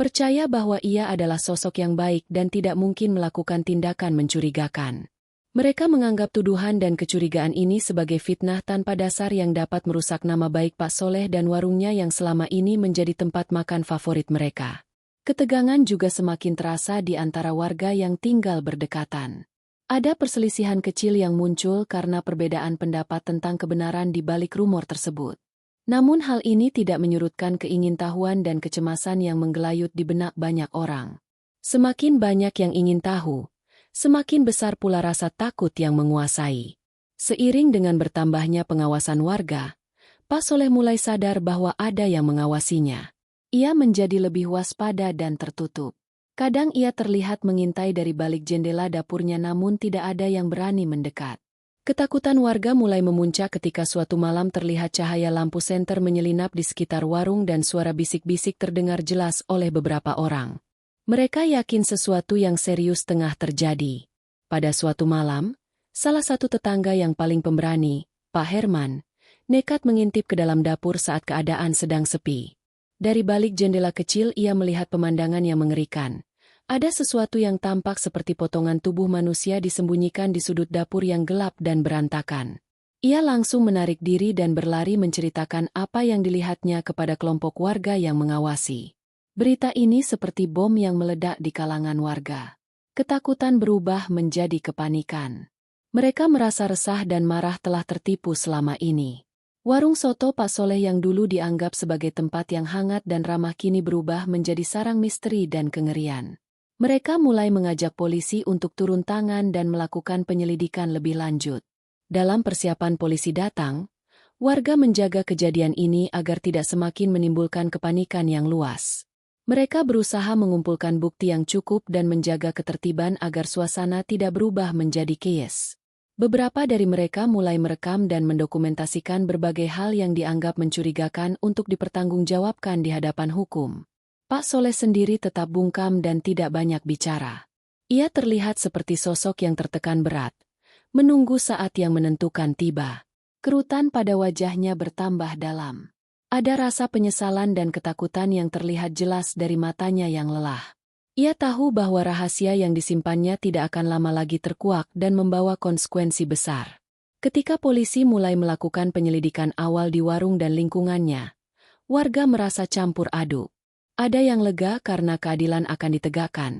A: percaya bahwa ia adalah sosok yang baik dan tidak mungkin melakukan tindakan mencurigakan. Mereka menganggap tuduhan dan kecurigaan ini sebagai fitnah tanpa dasar yang dapat merusak nama baik Pak Soleh dan warungnya yang selama ini menjadi tempat makan favorit mereka. Ketegangan juga semakin terasa di antara warga yang tinggal berdekatan. Ada perselisihan kecil yang muncul karena perbedaan pendapat tentang kebenaran di balik rumor tersebut. Namun hal ini tidak menyurutkan keingintahuan dan kecemasan yang menggelayut di benak banyak orang. Semakin banyak yang ingin tahu, semakin besar pula rasa takut yang menguasai. Seiring dengan bertambahnya pengawasan warga, Pak Soleh mulai sadar bahwa ada yang mengawasinya. Ia menjadi lebih waspada dan tertutup. Kadang ia terlihat mengintai dari balik jendela dapurnya namun tidak ada yang berani mendekat. Ketakutan warga mulai memuncak ketika suatu malam terlihat cahaya lampu senter menyelinap di sekitar warung dan suara bisik-bisik terdengar jelas oleh beberapa orang. Mereka yakin sesuatu yang serius tengah terjadi. Pada suatu malam, salah satu tetangga yang paling pemberani, Pak Herman, nekat mengintip ke dalam dapur saat keadaan sedang sepi. Dari balik jendela kecil ia melihat pemandangan yang mengerikan. Ada sesuatu yang tampak seperti potongan tubuh manusia disembunyikan di sudut dapur yang gelap dan berantakan. Ia langsung menarik diri dan berlari menceritakan apa yang dilihatnya kepada kelompok warga yang mengawasi. Berita ini seperti bom yang meledak di kalangan warga. Ketakutan berubah menjadi kepanikan. Mereka merasa resah dan marah telah tertipu selama ini. Warung soto Pak Soleh yang dulu dianggap sebagai tempat yang hangat dan ramah kini berubah menjadi sarang misteri dan kengerian. Mereka mulai mengajak polisi untuk turun tangan dan melakukan penyelidikan lebih lanjut. Dalam persiapan polisi datang, warga menjaga kejadian ini agar tidak semakin menimbulkan kepanikan yang luas. Mereka berusaha mengumpulkan bukti yang cukup dan menjaga ketertiban agar suasana tidak berubah menjadi chaos. Beberapa dari mereka mulai merekam dan mendokumentasikan berbagai hal yang dianggap mencurigakan untuk dipertanggungjawabkan di hadapan hukum. Pak Soleh sendiri tetap bungkam dan tidak banyak bicara. Ia terlihat seperti sosok yang tertekan berat, menunggu saat yang menentukan tiba. Kerutan pada wajahnya bertambah dalam. Ada rasa penyesalan dan ketakutan yang terlihat jelas dari matanya yang lelah. Ia tahu bahwa rahasia yang disimpannya tidak akan lama lagi terkuak dan membawa konsekuensi besar. Ketika polisi mulai melakukan penyelidikan awal di warung dan lingkungannya, warga merasa campur aduk. Ada yang lega karena keadilan akan ditegakkan,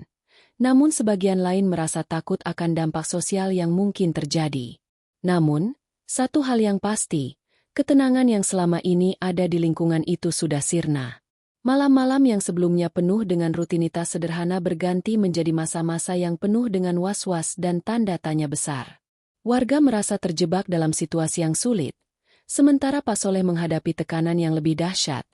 A: namun sebagian lain merasa takut akan dampak sosial yang mungkin terjadi. Namun, satu hal yang pasti, ketenangan yang selama ini ada di lingkungan itu sudah sirna. Malam-malam yang sebelumnya penuh dengan rutinitas sederhana berganti menjadi masa-masa yang penuh dengan was-was dan tanda tanya besar. Warga merasa terjebak dalam situasi yang sulit, sementara Pak Soleh menghadapi tekanan yang lebih dahsyat,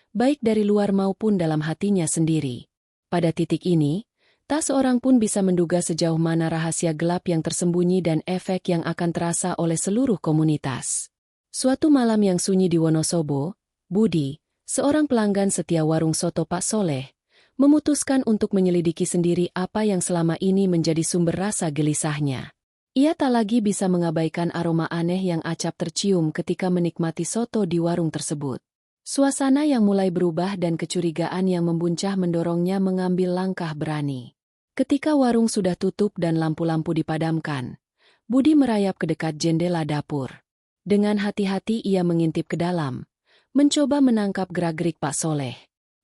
A: baik dari luar maupun dalam hatinya sendiri. Pada titik ini, tak seorang pun bisa menduga sejauh mana rahasia gelap yang tersembunyi dan efek yang akan terasa oleh seluruh komunitas. Suatu malam yang sunyi di Wonosobo, Budi, seorang pelanggan setia warung soto Pak Soleh, memutuskan untuk menyelidiki sendiri apa yang selama ini menjadi sumber rasa gelisahnya. Ia tak lagi bisa mengabaikan aroma aneh yang acap tercium ketika menikmati soto di warung tersebut. Suasana yang mulai berubah dan kecurigaan yang membuncah mendorongnya mengambil langkah berani. Ketika warung sudah tutup dan lampu-lampu dipadamkan, Budi merayap ke dekat jendela dapur. Dengan hati-hati ia mengintip ke dalam, mencoba menangkap gerak-gerik Pak Soleh.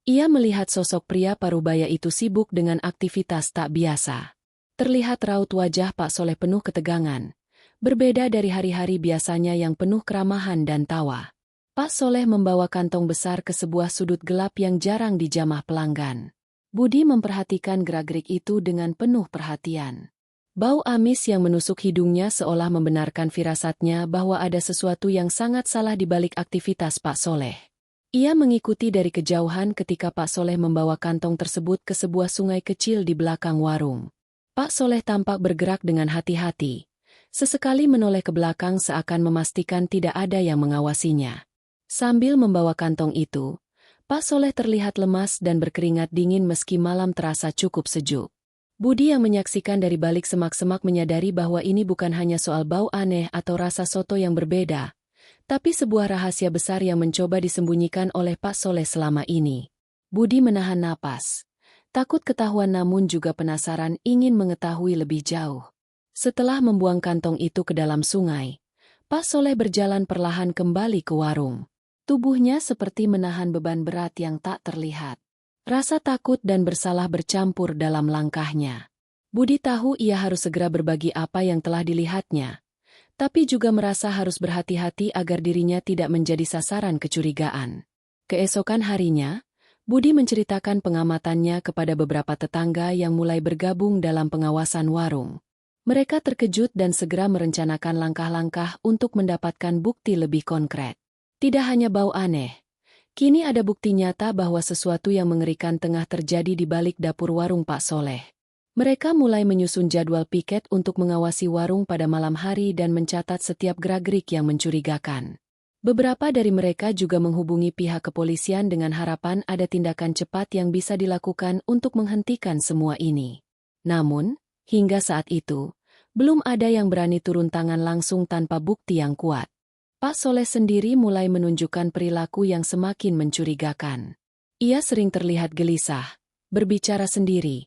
A: Ia melihat sosok pria parubaya itu sibuk dengan aktivitas tak biasa. Terlihat raut wajah Pak Soleh penuh ketegangan, berbeda dari hari-hari biasanya yang penuh keramahan dan tawa. Pak Soleh membawa kantong besar ke sebuah sudut gelap yang jarang dijamah pelanggan. Budi memperhatikan gerak-gerik itu dengan penuh perhatian. Bau amis yang menusuk hidungnya seolah membenarkan firasatnya bahwa ada sesuatu yang sangat salah di balik aktivitas Pak Soleh. Ia mengikuti dari kejauhan ketika Pak Soleh membawa kantong tersebut ke sebuah sungai kecil di belakang warung. Pak Soleh tampak bergerak dengan hati-hati, sesekali menoleh ke belakang seakan memastikan tidak ada yang mengawasinya. Sambil membawa kantong itu, Pak Soleh terlihat lemas dan berkeringat dingin meski malam terasa cukup sejuk. Budi yang menyaksikan dari balik semak-semak menyadari bahwa ini bukan hanya soal bau aneh atau rasa soto yang berbeda, tapi sebuah rahasia besar yang mencoba disembunyikan oleh Pak Soleh selama ini. Budi menahan napas, takut ketahuan namun juga penasaran ingin mengetahui lebih jauh. Setelah membuang kantong itu ke dalam sungai, Pak Soleh berjalan perlahan kembali ke warung. Tubuhnya seperti menahan beban berat yang tak terlihat. Rasa takut dan bersalah bercampur dalam langkahnya. Budi tahu ia harus segera berbagi apa yang telah dilihatnya, tapi juga merasa harus berhati-hati agar dirinya tidak menjadi sasaran kecurigaan. Keesokan harinya, Budi menceritakan pengamatannya kepada beberapa tetangga yang mulai bergabung dalam pengawasan warung. Mereka terkejut dan segera merencanakan langkah-langkah untuk mendapatkan bukti lebih konkret. Tidak hanya bau aneh, kini ada bukti nyata bahwa sesuatu yang mengerikan tengah terjadi di balik dapur warung Pak Soleh. Mereka mulai menyusun jadwal piket untuk mengawasi warung pada malam hari dan mencatat setiap gerak-gerik yang mencurigakan. Beberapa dari mereka juga menghubungi pihak kepolisian dengan harapan ada tindakan cepat yang bisa dilakukan untuk menghentikan semua ini. Namun, hingga saat itu, belum ada yang berani turun tangan langsung tanpa bukti yang kuat. Pak Soleh sendiri mulai menunjukkan perilaku yang semakin mencurigakan. Ia sering terlihat gelisah, berbicara sendiri,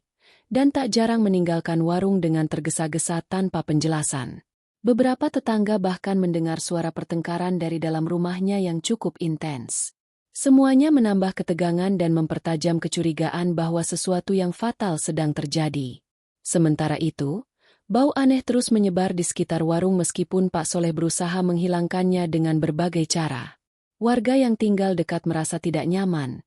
A: dan tak jarang meninggalkan warung dengan tergesa-gesa tanpa penjelasan. Beberapa tetangga bahkan mendengar suara pertengkaran dari dalam rumahnya yang cukup intens. Semuanya menambah ketegangan dan mempertajam kecurigaan bahwa sesuatu yang fatal sedang terjadi. Sementara itu, bau aneh terus menyebar di sekitar warung meskipun Pak Soleh berusaha menghilangkannya dengan berbagai cara. Warga yang tinggal dekat merasa tidak nyaman.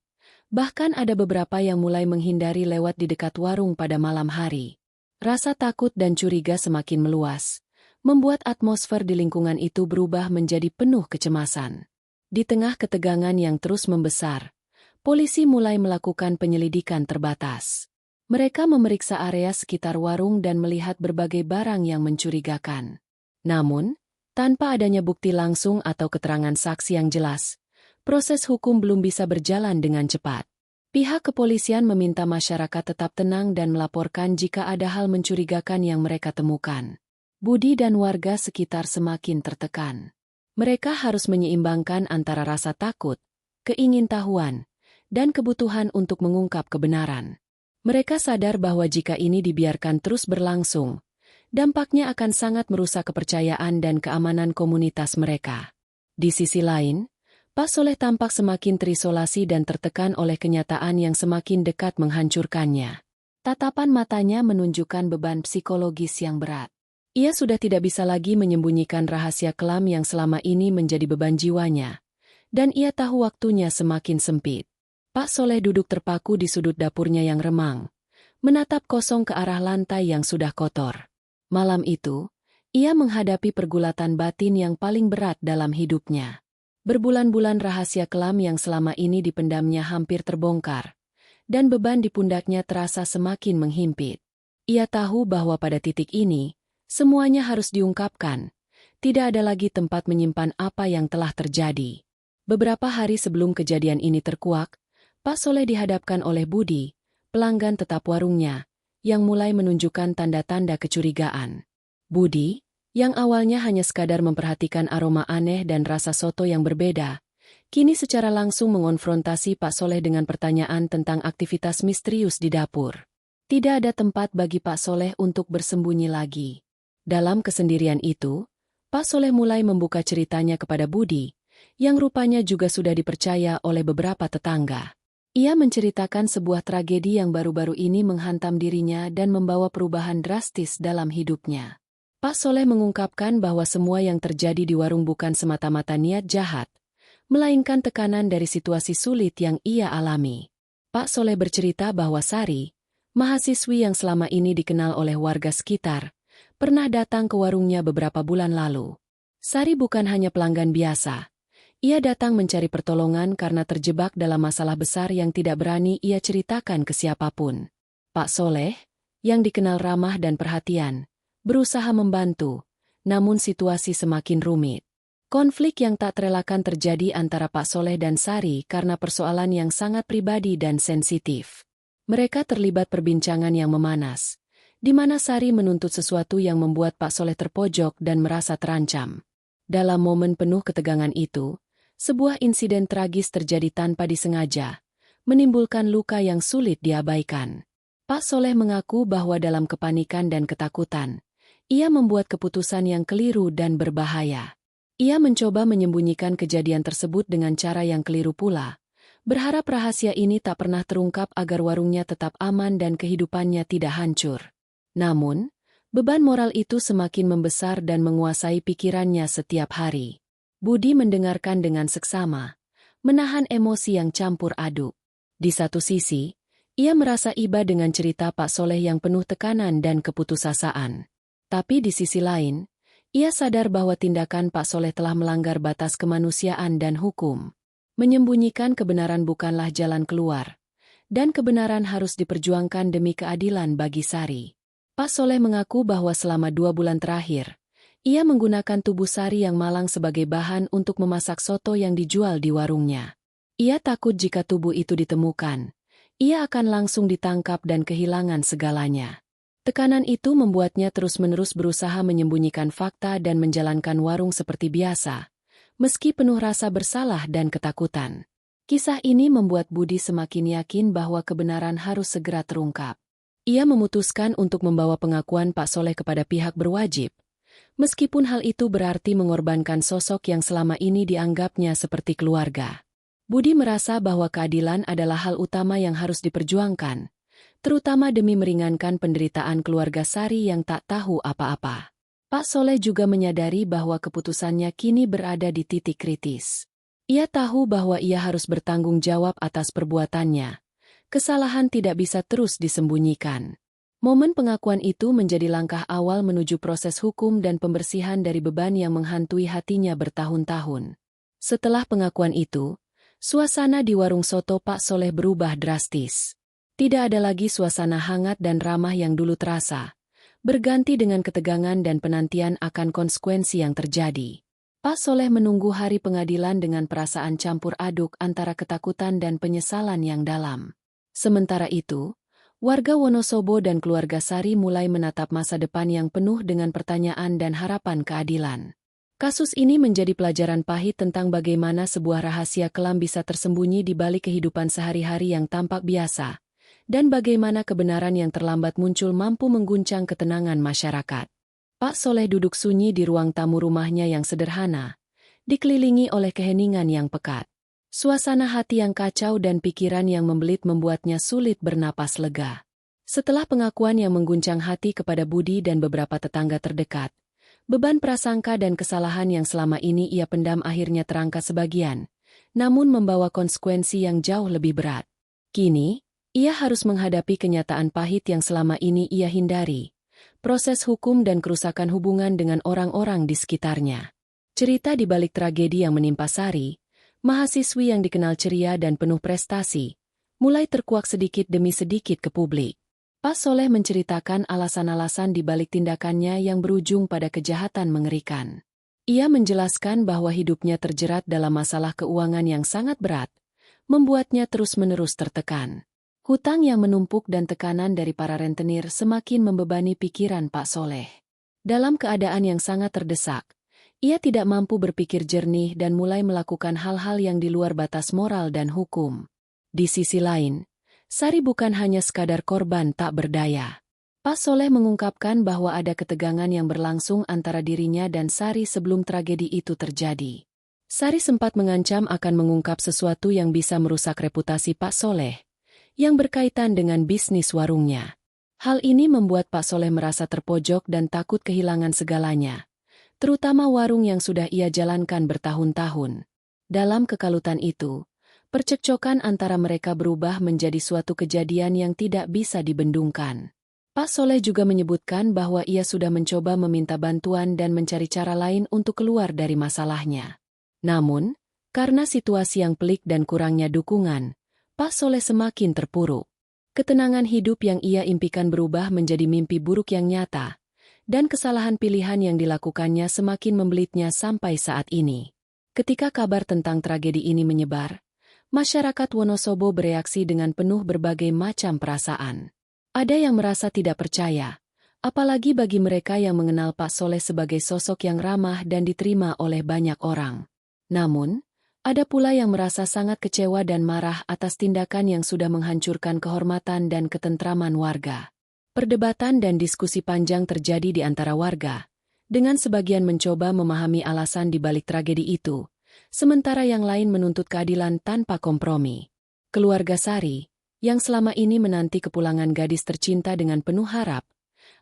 A: Bahkan ada beberapa yang mulai menghindari lewat di dekat warung pada malam hari. Rasa takut dan curiga semakin meluas, membuat atmosfer di lingkungan itu berubah menjadi penuh kecemasan. Di tengah ketegangan yang terus membesar, polisi mulai melakukan penyelidikan terbatas. Mereka memeriksa area sekitar warung dan melihat berbagai barang yang mencurigakan. Namun, tanpa adanya bukti langsung atau keterangan saksi yang jelas, proses hukum belum bisa berjalan dengan cepat. Pihak kepolisian meminta masyarakat tetap tenang dan melaporkan jika ada hal mencurigakan yang mereka temukan. Budi dan warga sekitar semakin tertekan. Mereka harus menyeimbangkan antara rasa takut, keingintahuan, dan kebutuhan untuk mengungkap kebenaran. Mereka sadar bahwa jika ini dibiarkan terus berlangsung, dampaknya akan sangat merusak kepercayaan dan keamanan komunitas mereka. Di sisi lain, Pak Soleh tampak semakin terisolasi dan tertekan oleh kenyataan yang semakin dekat menghancurkannya. Tatapan matanya menunjukkan beban psikologis yang berat. Ia sudah tidak bisa lagi menyembunyikan rahasia kelam yang selama ini menjadi beban jiwanya. Dan ia tahu waktunya semakin sempit. Pak Soleh duduk terpaku di sudut dapurnya yang remang, menatap kosong ke arah lantai yang sudah kotor. Malam itu, ia menghadapi pergulatan batin yang paling berat dalam hidupnya. Berbulan-bulan rahasia kelam yang selama ini dipendamnya hampir terbongkar, dan beban di pundaknya terasa semakin menghimpit. Ia tahu bahwa pada titik ini, semuanya harus diungkapkan. Tidak ada lagi tempat menyimpan apa yang telah terjadi. Beberapa hari sebelum kejadian ini terkuak, Pak Soleh dihadapkan oleh Budi, pelanggan tetap warungnya, yang mulai menunjukkan tanda-tanda kecurigaan. Budi, yang awalnya hanya sekadar memperhatikan aroma aneh dan rasa soto yang berbeda, kini secara langsung mengonfrontasi Pak Soleh dengan pertanyaan tentang aktivitas misterius di dapur. Tidak ada tempat bagi Pak Soleh untuk bersembunyi lagi. Dalam kesendirian itu, Pak Soleh mulai membuka ceritanya kepada Budi, yang rupanya juga sudah dipercaya oleh beberapa tetangga. Ia menceritakan sebuah tragedi yang baru-baru ini menghantam dirinya dan membawa perubahan drastis dalam hidupnya. Pak Soleh mengungkapkan bahwa semua yang terjadi di warung bukan semata-mata niat jahat, melainkan tekanan dari situasi sulit yang ia alami. Pak Soleh bercerita bahwa Sari, mahasiswi yang selama ini dikenal oleh warga sekitar, pernah datang ke warungnya beberapa bulan lalu. Sari bukan hanya pelanggan biasa. Ia datang mencari pertolongan karena terjebak dalam masalah besar yang tidak berani ia ceritakan ke siapapun. Pak Soleh, yang dikenal ramah dan perhatian, berusaha membantu, namun situasi semakin rumit. Konflik yang tak terelakkan terjadi antara Pak Soleh dan Sari karena persoalan yang sangat pribadi dan sensitif. Mereka terlibat perbincangan yang memanas, di mana Sari menuntut sesuatu yang membuat Pak Soleh terpojok dan merasa terancam. Dalam momen penuh ketegangan itu, sebuah insiden tragis terjadi tanpa disengaja, menimbulkan luka yang sulit diabaikan. Pak Soleh mengaku bahwa dalam kepanikan dan ketakutan, ia membuat keputusan yang keliru dan berbahaya. Ia mencoba menyembunyikan kejadian tersebut dengan cara yang keliru pula, berharap rahasia ini tak pernah terungkap agar warungnya tetap aman dan kehidupannya tidak hancur. Namun, beban moral itu semakin membesar dan menguasai pikirannya setiap hari. Budi mendengarkan dengan seksama, menahan emosi yang campur aduk. Di satu sisi, ia merasa iba dengan cerita Pak Soleh yang penuh tekanan dan keputusasaan. Tapi di sisi lain, ia sadar bahwa tindakan Pak Soleh telah melanggar batas kemanusiaan dan hukum. Menyembunyikan kebenaran bukanlah jalan keluar, dan kebenaran harus diperjuangkan demi keadilan bagi Sari. Pak Soleh mengaku bahwa selama 2 bulan terakhir, ia menggunakan tubuh Sari yang malang sebagai bahan untuk memasak soto yang dijual di warungnya. Ia takut jika tubuh itu ditemukan, ia akan langsung ditangkap dan kehilangan segalanya. Tekanan itu membuatnya terus-menerus berusaha menyembunyikan fakta dan menjalankan warung seperti biasa, meski penuh rasa bersalah dan ketakutan. Kisah ini membuat Budi semakin yakin bahwa kebenaran harus segera terungkap. Ia memutuskan untuk membawa pengakuan Pak Soleh kepada pihak berwajib, meskipun hal itu berarti mengorbankan sosok yang selama ini dianggapnya seperti keluarga. Budi merasa bahwa keadilan adalah hal utama yang harus diperjuangkan, terutama demi meringankan penderitaan keluarga Sari yang tak tahu apa-apa. Pak Soleh juga menyadari bahwa keputusannya kini berada di titik kritis. Ia tahu bahwa ia harus bertanggung jawab atas perbuatannya. Kesalahan tidak bisa terus disembunyikan. Momen pengakuan itu menjadi langkah awal menuju proses hukum dan pembersihan dari beban yang menghantui hatinya bertahun-tahun. Setelah pengakuan itu, suasana di warung soto Pak Soleh berubah drastis. Tidak ada lagi suasana hangat dan ramah yang dulu terasa, berganti dengan ketegangan dan penantian akan konsekuensi yang terjadi. Pak Soleh menunggu hari pengadilan dengan perasaan campur aduk antara ketakutan dan penyesalan yang dalam. Sementara itu, warga Wonosobo dan keluarga Sari mulai menatap masa depan yang penuh dengan pertanyaan dan harapan keadilan. Kasus ini menjadi pelajaran pahit tentang bagaimana sebuah rahasia kelam bisa tersembunyi di balik kehidupan sehari-hari yang tampak biasa, dan bagaimana kebenaran yang terlambat muncul mampu mengguncang ketenangan masyarakat. Pak Soleh duduk sunyi di ruang tamu rumahnya yang sederhana, dikelilingi oleh keheningan yang pekat. Suasana hati yang kacau dan pikiran yang membelit membuatnya sulit bernapas lega. Setelah pengakuan yang mengguncang hati kepada Budi dan beberapa tetangga terdekat, beban prasangka dan kesalahan yang selama ini ia pendam akhirnya terangkat sebagian, namun membawa konsekuensi yang jauh lebih berat. Kini, ia harus menghadapi kenyataan pahit yang selama ini ia hindari. Proses hukum dan kerusakan hubungan dengan orang-orang di sekitarnya. Cerita di balik tragedi yang menimpa Sari, mahasiswi yang dikenal ceria dan penuh prestasi, mulai terkuak sedikit demi sedikit ke publik. Pak Soleh menceritakan alasan-alasan di balik tindakannya yang berujung pada kejahatan mengerikan. Ia menjelaskan bahwa hidupnya terjerat dalam masalah keuangan yang sangat berat, membuatnya terus-menerus tertekan. Hutang yang menumpuk dan tekanan dari para rentenir semakin membebani pikiran Pak Soleh. Dalam keadaan yang sangat terdesak, ia tidak mampu berpikir jernih dan mulai melakukan hal-hal yang di luar batas moral dan hukum. Di sisi lain, Sari bukan hanya sekadar korban tak berdaya. Pak Soleh mengungkapkan bahwa ada ketegangan yang berlangsung antara dirinya dan Sari sebelum tragedi itu terjadi. Sari sempat mengancam akan mengungkap sesuatu yang bisa merusak reputasi Pak Soleh, yang berkaitan dengan bisnis warungnya. Hal ini membuat Pak Soleh merasa terpojok dan takut kehilangan segalanya, terutama warung yang sudah ia jalankan bertahun-tahun. Dalam kekalutan itu, percekcokan antara mereka berubah menjadi suatu kejadian yang tidak bisa dibendungkan. Pak Soleh juga menyebutkan bahwa ia sudah mencoba meminta bantuan dan mencari cara lain untuk keluar dari masalahnya. Namun, karena situasi yang pelik dan kurangnya dukungan, Pak Soleh semakin terpuruk. Ketenangan hidup yang ia impikan berubah menjadi mimpi buruk yang nyata, dan kesalahan pilihan yang dilakukannya semakin membelitnya sampai saat ini. Ketika kabar tentang tragedi ini menyebar, masyarakat Wonosobo bereaksi dengan penuh berbagai macam perasaan. Ada yang merasa tidak percaya, apalagi bagi mereka yang mengenal Pak Soleh sebagai sosok yang ramah dan diterima oleh banyak orang. Namun, ada pula yang merasa sangat kecewa dan marah atas tindakan yang sudah menghancurkan kehormatan dan ketentraman warga. Perdebatan dan diskusi panjang terjadi di antara warga, dengan sebagian mencoba memahami alasan di balik tragedi itu, sementara yang lain menuntut keadilan tanpa kompromi. Keluarga Sari, yang selama ini menanti kepulangan gadis tercinta dengan penuh harap,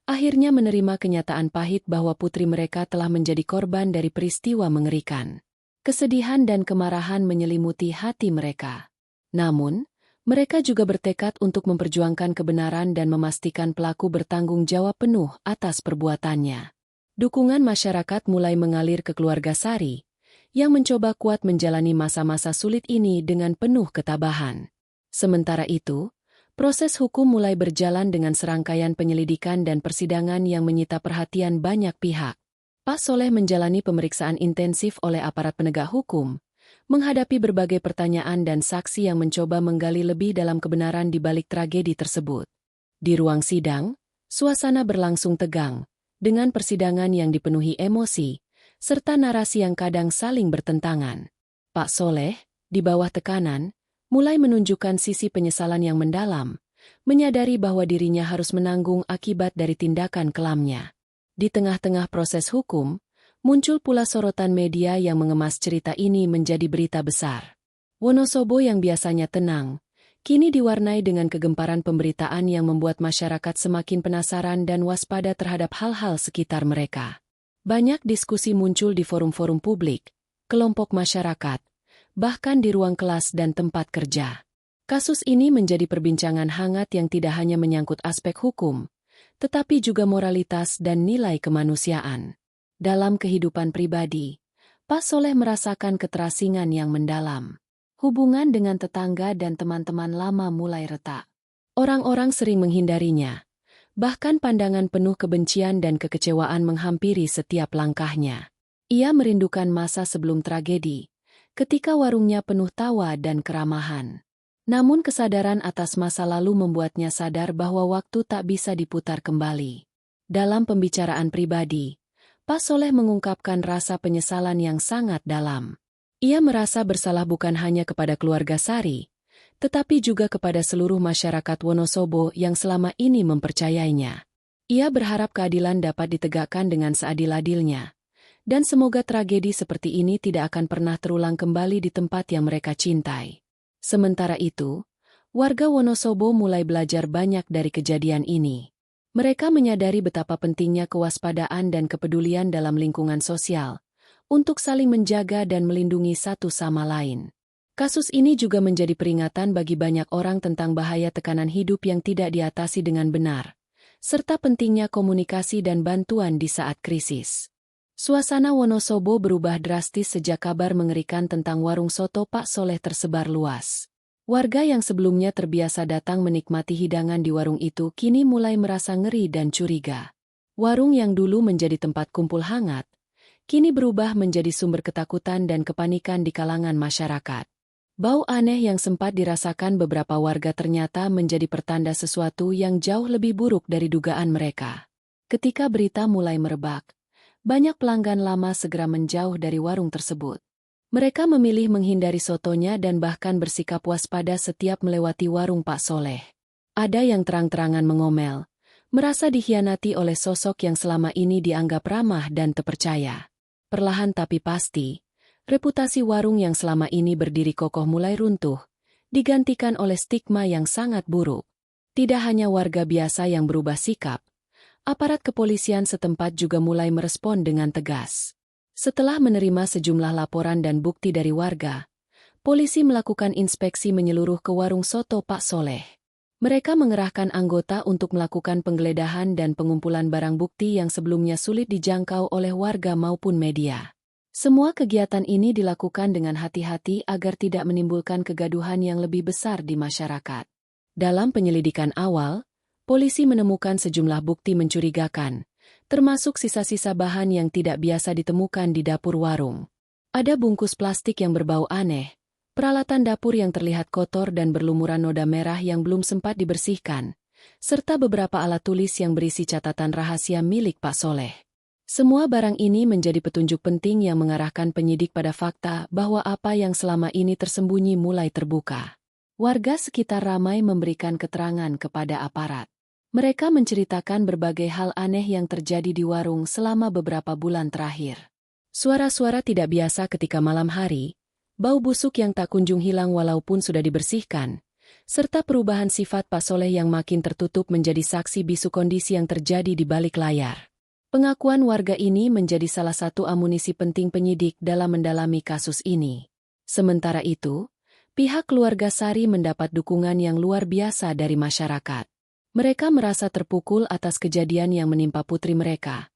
A: akhirnya menerima kenyataan pahit bahwa putri mereka telah menjadi korban dari peristiwa mengerikan. Kesedihan dan kemarahan menyelimuti hati mereka. Namun, mereka juga bertekad untuk memperjuangkan kebenaran dan memastikan pelaku bertanggung jawab penuh atas perbuatannya. Dukungan masyarakat mulai mengalir ke keluarga Sari, yang mencoba kuat menjalani masa-masa sulit ini dengan penuh ketabahan. Sementara itu, proses hukum mulai berjalan dengan serangkaian penyelidikan dan persidangan yang menyita perhatian banyak pihak. Pak Soleh menjalani pemeriksaan intensif oleh aparat penegak hukum, menghadapi berbagai pertanyaan dan saksi yang mencoba menggali lebih dalam kebenaran di balik tragedi tersebut. Di ruang sidang, suasana berlangsung tegang, dengan persidangan yang dipenuhi emosi, serta narasi yang kadang saling bertentangan. Pak Soleh, di bawah tekanan, mulai menunjukkan sisi penyesalan yang mendalam, menyadari bahwa dirinya harus menanggung akibat dari tindakan kelamnya. Di tengah-tengah proses hukum, muncul pula sorotan media yang mengemas cerita ini menjadi berita besar. Wonosobo yang biasanya tenang, kini diwarnai dengan kegemparan pemberitaan yang membuat masyarakat semakin penasaran dan waspada terhadap hal-hal sekitar mereka. Banyak diskusi muncul di forum-forum publik, kelompok masyarakat, bahkan di ruang kelas dan tempat kerja. Kasus ini menjadi perbincangan hangat yang tidak hanya menyangkut aspek hukum, tetapi juga moralitas dan nilai kemanusiaan. Dalam kehidupan pribadi, Pak Soleh merasakan keterasingan yang mendalam. Hubungan dengan tetangga dan teman-teman lama mulai retak. Orang-orang sering menghindarinya. Bahkan pandangan penuh kebencian dan kekecewaan menghampiri setiap langkahnya. Ia merindukan masa sebelum tragedi, ketika warungnya penuh tawa dan keramahan. Namun kesadaran atas masa lalu membuatnya sadar bahwa waktu tak bisa diputar kembali. Dalam pembicaraan pribadi, Pak Soleh mengungkapkan rasa penyesalan yang sangat dalam. Ia merasa bersalah bukan hanya kepada keluarga Sari, tetapi juga kepada seluruh masyarakat Wonosobo yang selama ini mempercayainya. Ia berharap keadilan dapat ditegakkan dengan seadil-adilnya, dan semoga tragedi seperti ini tidak akan pernah terulang kembali di tempat yang mereka cintai. Sementara itu, warga Wonosobo mulai belajar banyak dari kejadian ini. Mereka menyadari betapa pentingnya kewaspadaan dan kepedulian dalam lingkungan sosial, untuk saling menjaga dan melindungi satu sama lain. Kasus ini juga menjadi peringatan bagi banyak orang tentang bahaya tekanan hidup yang tidak diatasi dengan benar, serta pentingnya komunikasi dan bantuan di saat krisis. Suasana Wonosobo berubah drastis sejak kabar mengerikan tentang warung soto Pak Soleh tersebar luas. Warga yang sebelumnya terbiasa datang menikmati hidangan di warung itu kini mulai merasa ngeri dan curiga. Warung yang dulu menjadi tempat kumpul hangat, kini berubah menjadi sumber ketakutan dan kepanikan di kalangan masyarakat. Bau aneh yang sempat dirasakan beberapa warga ternyata menjadi pertanda sesuatu yang jauh lebih buruk dari dugaan mereka. Ketika berita mulai merebak, banyak pelanggan lama segera menjauh dari warung tersebut. Mereka memilih menghindari sotonya dan bahkan bersikap waspada setiap melewati warung Pak Soleh. Ada yang terang-terangan mengomel, merasa dikhianati oleh sosok yang selama ini dianggap ramah dan terpercaya. Perlahan tapi pasti, reputasi warung yang selama ini berdiri kokoh mulai runtuh, digantikan oleh stigma yang sangat buruk. Tidak hanya warga biasa yang berubah sikap, aparat kepolisian setempat juga mulai merespon dengan tegas. Setelah menerima sejumlah laporan dan bukti dari warga, polisi melakukan inspeksi menyeluruh ke warung soto Pak Soleh. Mereka mengerahkan anggota untuk melakukan penggeledahan dan pengumpulan barang bukti yang sebelumnya sulit dijangkau oleh warga maupun media. Semua kegiatan ini dilakukan dengan hati-hati agar tidak menimbulkan kegaduhan yang lebih besar di masyarakat. Dalam penyelidikan awal, polisi menemukan sejumlah bukti mencurigakan, termasuk sisa-sisa bahan yang tidak biasa ditemukan di dapur warung. Ada bungkus plastik yang berbau aneh, peralatan dapur yang terlihat kotor dan berlumuran noda merah yang belum sempat dibersihkan, serta beberapa alat tulis yang berisi catatan rahasia milik Pak Soleh. Semua barang ini menjadi petunjuk penting yang mengarahkan penyidik pada fakta bahwa apa yang selama ini tersembunyi mulai terbuka. Warga sekitar ramai memberikan keterangan kepada aparat. Mereka menceritakan berbagai hal aneh yang terjadi di warung selama beberapa bulan terakhir. Suara-suara tidak biasa ketika malam hari, bau busuk yang tak kunjung hilang walaupun sudah dibersihkan, serta perubahan sifat Pak Soleh yang makin tertutup menjadi saksi bisu kondisi yang terjadi di balik layar. Pengakuan warga ini menjadi salah satu amunisi penting penyidik dalam mendalami kasus ini. Sementara itu, pihak keluarga Sari mendapat dukungan yang luar biasa dari masyarakat. Mereka merasa terpukul atas kejadian yang menimpa putri mereka,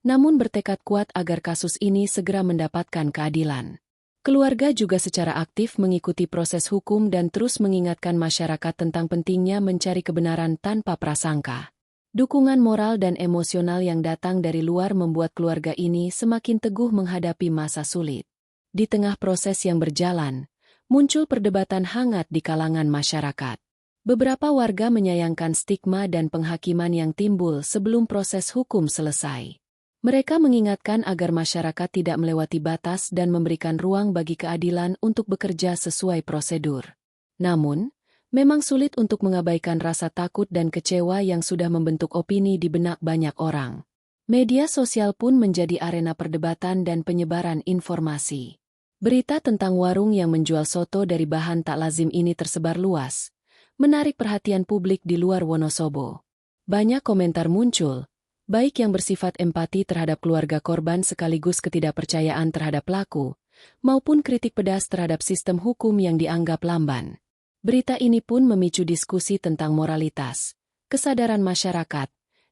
A: namun bertekad kuat agar kasus ini segera mendapatkan keadilan. Keluarga juga secara aktif mengikuti proses hukum dan terus mengingatkan masyarakat tentang pentingnya mencari kebenaran tanpa prasangka. Dukungan moral dan emosional yang datang dari luar membuat keluarga ini semakin teguh menghadapi masa sulit. Di tengah proses yang berjalan, muncul perdebatan hangat di kalangan masyarakat. Beberapa warga menyayangkan stigma dan penghakiman yang timbul sebelum proses hukum selesai. Mereka mengingatkan agar masyarakat tidak melewati batas dan memberikan ruang bagi keadilan untuk bekerja sesuai prosedur. Namun, Memang sulit untuk mengabaikan rasa takut dan kecewa yang sudah membentuk opini di benak banyak orang. Media sosial pun menjadi arena perdebatan dan penyebaran informasi. Berita tentang warung yang menjual soto dari bahan tak lazim ini tersebar luas, menarik perhatian publik di luar Wonosobo. Banyak komentar muncul, baik yang bersifat empati terhadap keluarga korban sekaligus ketidakpercayaan terhadap pelaku, maupun kritik pedas terhadap sistem hukum yang dianggap lamban. Berita ini pun memicu diskusi tentang moralitas, kesadaran masyarakat,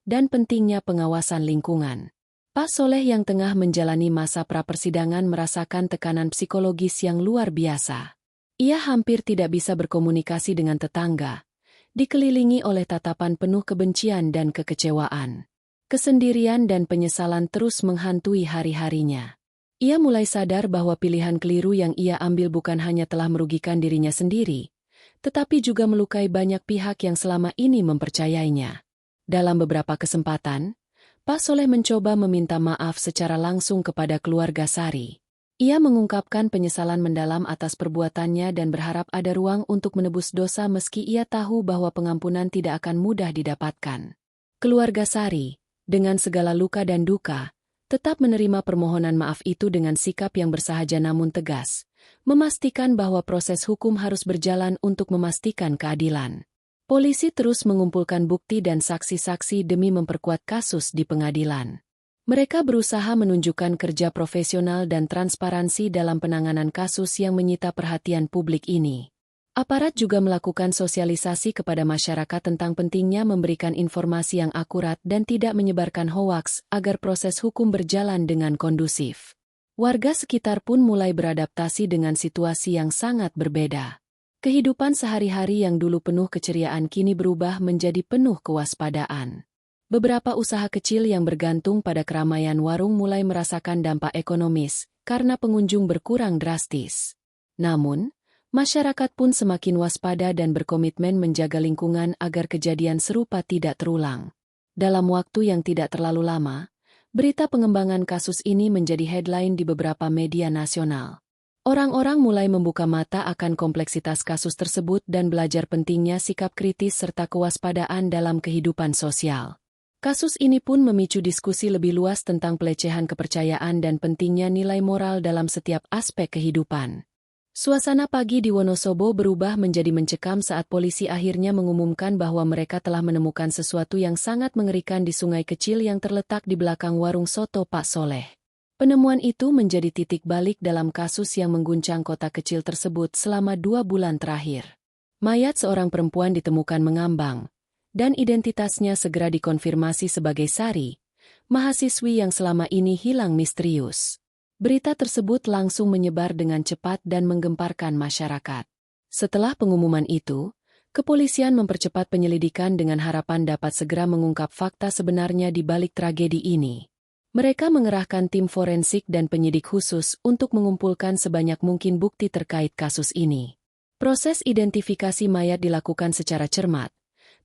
A: dan pentingnya pengawasan lingkungan. Pak Soleh yang tengah menjalani masa pra-persidangan merasakan tekanan psikologis yang luar biasa. Ia hampir tidak bisa berkomunikasi dengan tetangga, dikelilingi oleh tatapan penuh kebencian dan kekecewaan. Kesendirian dan penyesalan terus menghantui hari-harinya. Ia mulai sadar bahwa pilihan keliru yang ia ambil bukan hanya telah merugikan dirinya sendiri, tetapi juga melukai banyak pihak yang selama ini mempercayainya. Dalam beberapa kesempatan, Pak Soleh mencoba meminta maaf secara langsung kepada keluarga Sari. Ia mengungkapkan penyesalan mendalam atas perbuatannya dan berharap ada ruang untuk menebus dosa meski ia tahu bahwa pengampunan tidak akan mudah didapatkan. Keluarga Sari, dengan segala luka dan duka, tetap menerima permohonan maaf itu dengan sikap yang bersahaja namun tegas, memastikan bahwa proses hukum harus berjalan untuk memastikan keadilan. Polisi terus mengumpulkan bukti dan saksi-saksi demi memperkuat kasus di pengadilan. Mereka berusaha menunjukkan kerja profesional dan transparansi dalam penanganan kasus yang menyita perhatian publik ini. Aparat juga melakukan sosialisasi kepada masyarakat tentang pentingnya memberikan informasi yang akurat dan tidak menyebarkan hoaks agar proses hukum berjalan dengan kondusif. Warga sekitar pun mulai beradaptasi dengan situasi yang sangat berbeda. Kehidupan sehari-hari yang dulu penuh keceriaan kini berubah menjadi penuh kewaspadaan. Beberapa usaha kecil yang bergantung pada keramaian warung mulai merasakan dampak ekonomis karena pengunjung berkurang drastis. Namun, masyarakat pun semakin waspada dan berkomitmen menjaga lingkungan agar kejadian serupa tidak terulang. Dalam waktu yang tidak terlalu lama, berita pengembangan kasus ini menjadi headline di beberapa media nasional. Orang-orang mulai membuka mata akan kompleksitas kasus tersebut dan belajar pentingnya sikap kritis serta kewaspadaan dalam kehidupan sosial. Kasus ini pun memicu diskusi lebih luas tentang pelecehan kepercayaan dan pentingnya nilai moral dalam setiap aspek kehidupan. Suasana pagi di Wonosobo berubah menjadi mencekam saat polisi akhirnya mengumumkan bahwa mereka telah menemukan sesuatu yang sangat mengerikan di sungai kecil yang terletak di belakang warung soto Pak Soleh. Penemuan itu menjadi titik balik dalam kasus yang mengguncang kota kecil tersebut selama 2 bulan terakhir. Mayat seorang perempuan ditemukan mengambang, dan identitasnya segera dikonfirmasi sebagai Sari, mahasiswi yang selama ini hilang misterius. Berita tersebut langsung menyebar dengan cepat dan menggemparkan masyarakat. Setelah pengumuman itu, kepolisian mempercepat penyelidikan dengan harapan dapat segera mengungkap fakta sebenarnya di balik tragedi ini. Mereka mengerahkan tim forensik dan penyidik khusus untuk mengumpulkan sebanyak mungkin bukti terkait kasus ini. Proses identifikasi mayat dilakukan secara cermat,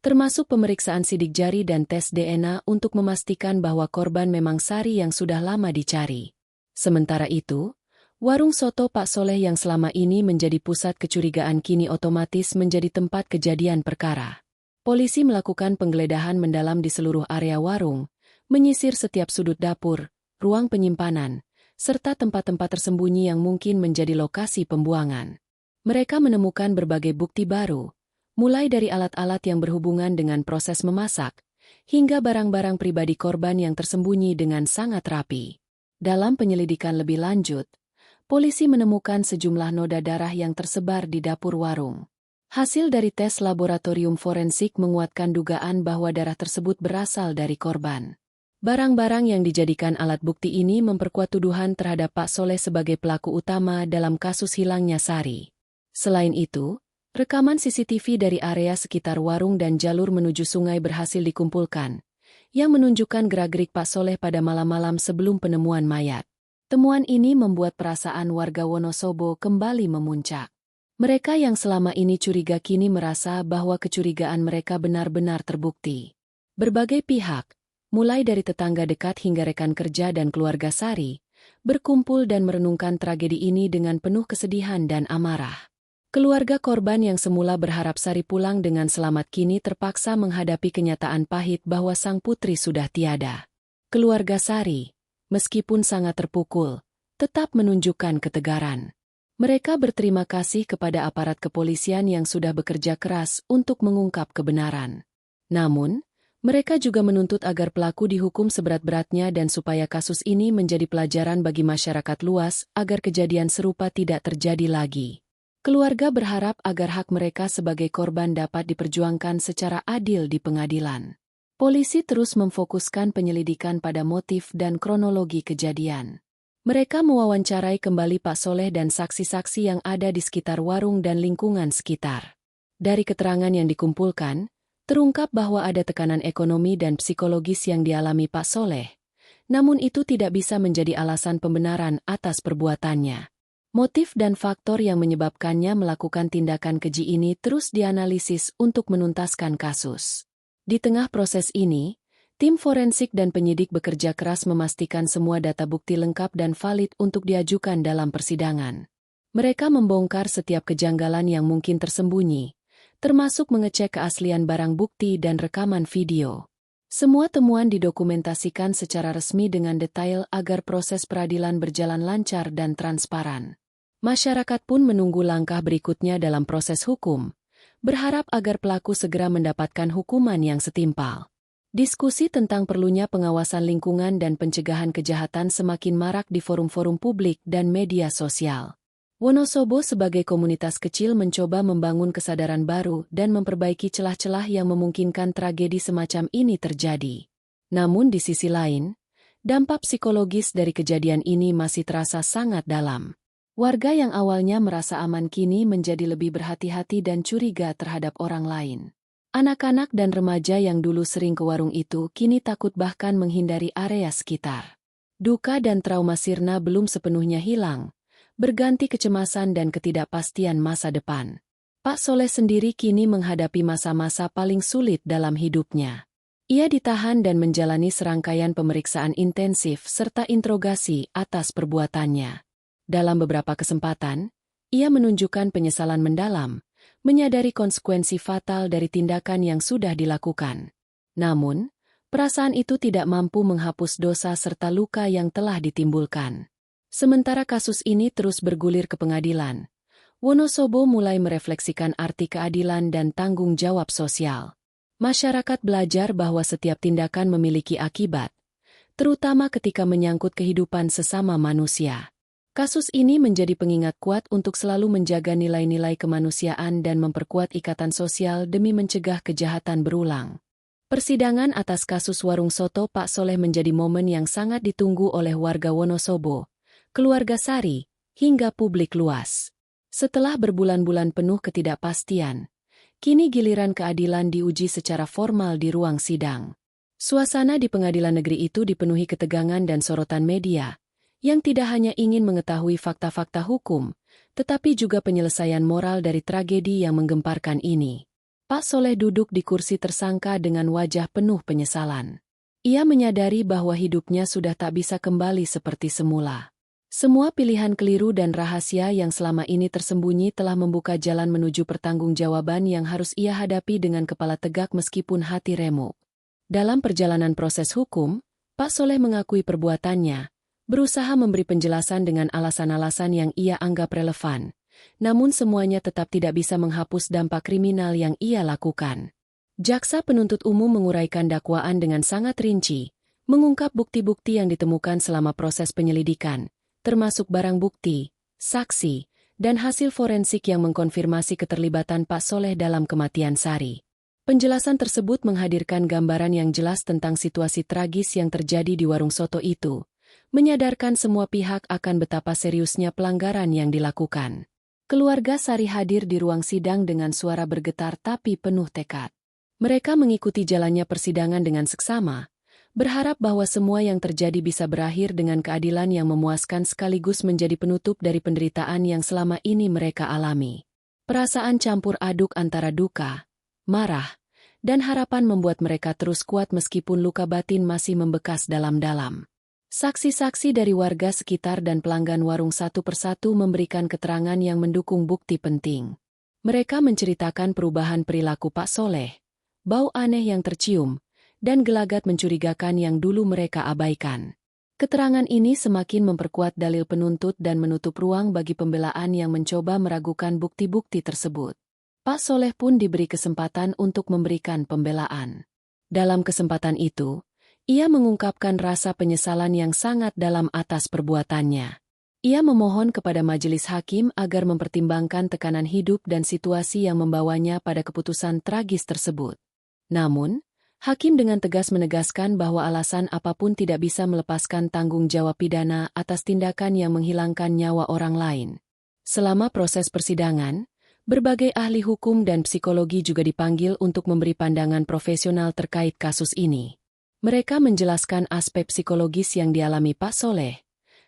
A: termasuk pemeriksaan sidik jari dan tes DNA untuk memastikan bahwa korban memang Sari yang sudah lama dicari. Sementara itu, warung soto Pak Soleh yang selama ini menjadi pusat kecurigaan kini otomatis menjadi tempat kejadian perkara. Polisi melakukan penggeledahan mendalam di seluruh area warung, menyisir setiap sudut dapur, ruang penyimpanan, serta tempat-tempat tersembunyi yang mungkin menjadi lokasi pembuangan. Mereka menemukan berbagai bukti baru, mulai dari alat-alat yang berhubungan dengan proses memasak, hingga barang-barang pribadi korban yang tersembunyi dengan sangat rapi. Dalam penyelidikan lebih lanjut, polisi menemukan sejumlah noda darah yang tersebar di dapur warung. Hasil dari tes laboratorium forensik menguatkan dugaan bahwa darah tersebut berasal dari korban. Barang-barang yang dijadikan alat bukti ini memperkuat tuduhan terhadap Pak Soleh sebagai pelaku utama dalam kasus hilangnya Sari. Selain itu, rekaman CCTV dari area sekitar warung dan jalur menuju sungai berhasil dikumpulkan, yang menunjukkan gerak-gerik Pak Soleh pada malam-malam sebelum penemuan mayat. Temuan ini membuat perasaan warga Wonosobo kembali memuncak. Mereka yang selama ini curiga kini merasa bahwa kecurigaan mereka benar-benar terbukti. Berbagai pihak, mulai dari tetangga dekat hingga rekan kerja dan keluarga Sari, berkumpul dan merenungkan tragedi ini dengan penuh kesedihan dan amarah. Keluarga korban yang semula berharap Sari pulang dengan selamat kini terpaksa menghadapi kenyataan pahit bahwa sang putri sudah tiada. Keluarga Sari, meskipun sangat terpukul, tetap menunjukkan ketegaran. Mereka berterima kasih kepada aparat kepolisian yang sudah bekerja keras untuk mengungkap kebenaran. Namun, mereka juga menuntut agar pelaku dihukum seberat-beratnya dan supaya kasus ini menjadi pelajaran bagi masyarakat luas agar kejadian serupa tidak terjadi lagi. Keluarga berharap agar hak mereka sebagai korban dapat diperjuangkan secara adil di pengadilan. Polisi terus memfokuskan penyelidikan pada motif dan kronologi kejadian. Mereka mewawancarai kembali Pak Soleh dan saksi-saksi yang ada di sekitar warung dan lingkungan sekitar. Dari keterangan yang dikumpulkan, terungkap bahwa ada tekanan ekonomi dan psikologis yang dialami Pak Soleh. Namun itu tidak bisa menjadi alasan pembenaran atas perbuatannya. Motif dan faktor yang menyebabkannya melakukan tindakan keji ini terus dianalisis untuk menuntaskan kasus. Di tengah proses ini, tim forensik dan penyidik bekerja keras memastikan semua data bukti lengkap dan valid untuk diajukan dalam persidangan. Mereka membongkar setiap kejanggalan yang mungkin tersembunyi, termasuk mengecek keaslian barang bukti dan rekaman video. Semua temuan didokumentasikan secara resmi dengan detail agar proses peradilan berjalan lancar dan transparan. Masyarakat pun menunggu langkah berikutnya dalam proses hukum, berharap agar pelaku segera mendapatkan hukuman yang setimpal. Diskusi tentang perlunya pengawasan lingkungan dan pencegahan kejahatan semakin marak di forum-forum publik dan media sosial. Wonosobo sebagai komunitas kecil mencoba membangun kesadaran baru dan memperbaiki celah-celah yang memungkinkan tragedi semacam ini terjadi. Namun di sisi lain, dampak psikologis dari kejadian ini masih terasa sangat dalam. Warga yang awalnya merasa aman kini menjadi lebih berhati-hati dan curiga terhadap orang lain. Anak-anak dan remaja yang dulu sering ke warung itu kini takut bahkan menghindari area sekitar. Duka dan trauma sirna belum sepenuhnya hilang, berganti kecemasan dan ketidakpastian masa depan. Pak Soleh sendiri kini menghadapi masa-masa paling sulit dalam hidupnya. Ia ditahan dan menjalani serangkaian pemeriksaan intensif serta interogasi atas perbuatannya. Dalam beberapa kesempatan, ia menunjukkan penyesalan mendalam, menyadari konsekuensi fatal dari tindakan yang sudah dilakukan. Namun, perasaan itu tidak mampu menghapus dosa serta luka yang telah ditimbulkan. Sementara kasus ini terus bergulir ke pengadilan, Wonosobo mulai merefleksikan arti keadilan dan tanggung jawab sosial. Masyarakat belajar bahwa setiap tindakan memiliki akibat, terutama ketika menyangkut kehidupan sesama manusia. Kasus ini menjadi pengingat kuat untuk selalu menjaga nilai-nilai kemanusiaan dan memperkuat ikatan sosial demi mencegah kejahatan berulang. Persidangan atas kasus warung soto Pak Soleh menjadi momen yang sangat ditunggu oleh warga Wonosobo, keluarga Sari, hingga publik luas. Setelah berbulan-bulan penuh ketidakpastian, kini giliran keadilan diuji secara formal di ruang sidang. Suasana di pengadilan negeri itu dipenuhi ketegangan dan sorotan media, yang tidak hanya ingin mengetahui fakta-fakta hukum, tetapi juga penyelesaian moral dari tragedi yang menggemparkan ini. Pak Soleh duduk di kursi tersangka dengan wajah penuh penyesalan. Ia menyadari bahwa hidupnya sudah tak bisa kembali seperti semula. Semua pilihan keliru dan rahasia yang selama ini tersembunyi telah membuka jalan menuju pertanggungjawaban yang harus ia hadapi dengan kepala tegak meskipun hati remuk. Dalam perjalanan proses hukum, Pak Soleh mengakui perbuatannya, berusaha memberi penjelasan dengan alasan-alasan yang ia anggap relevan, namun semuanya tetap tidak bisa menghapus dampak kriminal yang ia lakukan. Jaksa penuntut umum menguraikan dakwaan dengan sangat rinci, mengungkap bukti-bukti yang ditemukan selama proses penyelidikan, termasuk barang bukti, saksi, dan hasil forensik yang mengkonfirmasi keterlibatan Pak Soleh dalam kematian Sari. Penjelasan tersebut menghadirkan gambaran yang jelas tentang situasi tragis yang terjadi di warung soto itu, menyadarkan semua pihak akan betapa seriusnya pelanggaran yang dilakukan. Keluarga Sari hadir di ruang sidang dengan suara bergetar tapi penuh tekad. Mereka mengikuti jalannya persidangan dengan seksama, berharap bahwa semua yang terjadi bisa berakhir dengan keadilan yang memuaskan sekaligus menjadi penutup dari penderitaan yang selama ini mereka alami. Perasaan campur aduk antara duka, marah, dan harapan membuat mereka terus kuat meskipun luka batin masih membekas dalam-dalam. Saksi-saksi dari warga sekitar dan pelanggan warung satu persatu memberikan keterangan yang mendukung bukti penting. Mereka menceritakan perubahan perilaku Pak Soleh, bau aneh yang tercium, dan gelagat mencurigakan yang dulu mereka abaikan. Keterangan ini semakin memperkuat dalil penuntut dan menutup ruang bagi pembelaan yang mencoba meragukan bukti-bukti tersebut. Pak Soleh pun diberi kesempatan untuk memberikan pembelaan. Dalam kesempatan itu, ia mengungkapkan rasa penyesalan yang sangat dalam atas perbuatannya. Ia memohon kepada majelis hakim agar mempertimbangkan tekanan hidup dan situasi yang membawanya pada keputusan tragis tersebut. Namun, hakim dengan tegas menegaskan bahwa alasan apapun tidak bisa melepaskan tanggung jawab pidana atas tindakan yang menghilangkan nyawa orang lain. Selama proses persidangan, berbagai ahli hukum dan psikologi juga dipanggil untuk memberi pandangan profesional terkait kasus ini. Mereka menjelaskan aspek psikologis yang dialami Pak Soleh,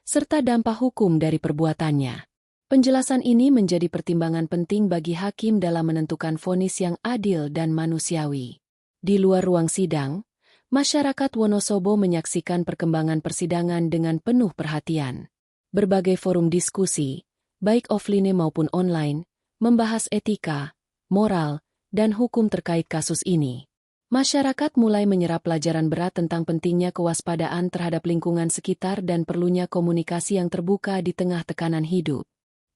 A: serta dampak hukum dari perbuatannya. Penjelasan ini menjadi pertimbangan penting bagi hakim dalam menentukan vonis yang adil dan manusiawi. Di luar ruang sidang, masyarakat Wonosobo menyaksikan perkembangan persidangan dengan penuh perhatian. Berbagai forum diskusi, baik offline maupun online, membahas etika, moral, dan hukum terkait kasus ini. Masyarakat mulai menyerap pelajaran berat tentang pentingnya kewaspadaan terhadap lingkungan sekitar dan perlunya komunikasi yang terbuka di tengah tekanan hidup.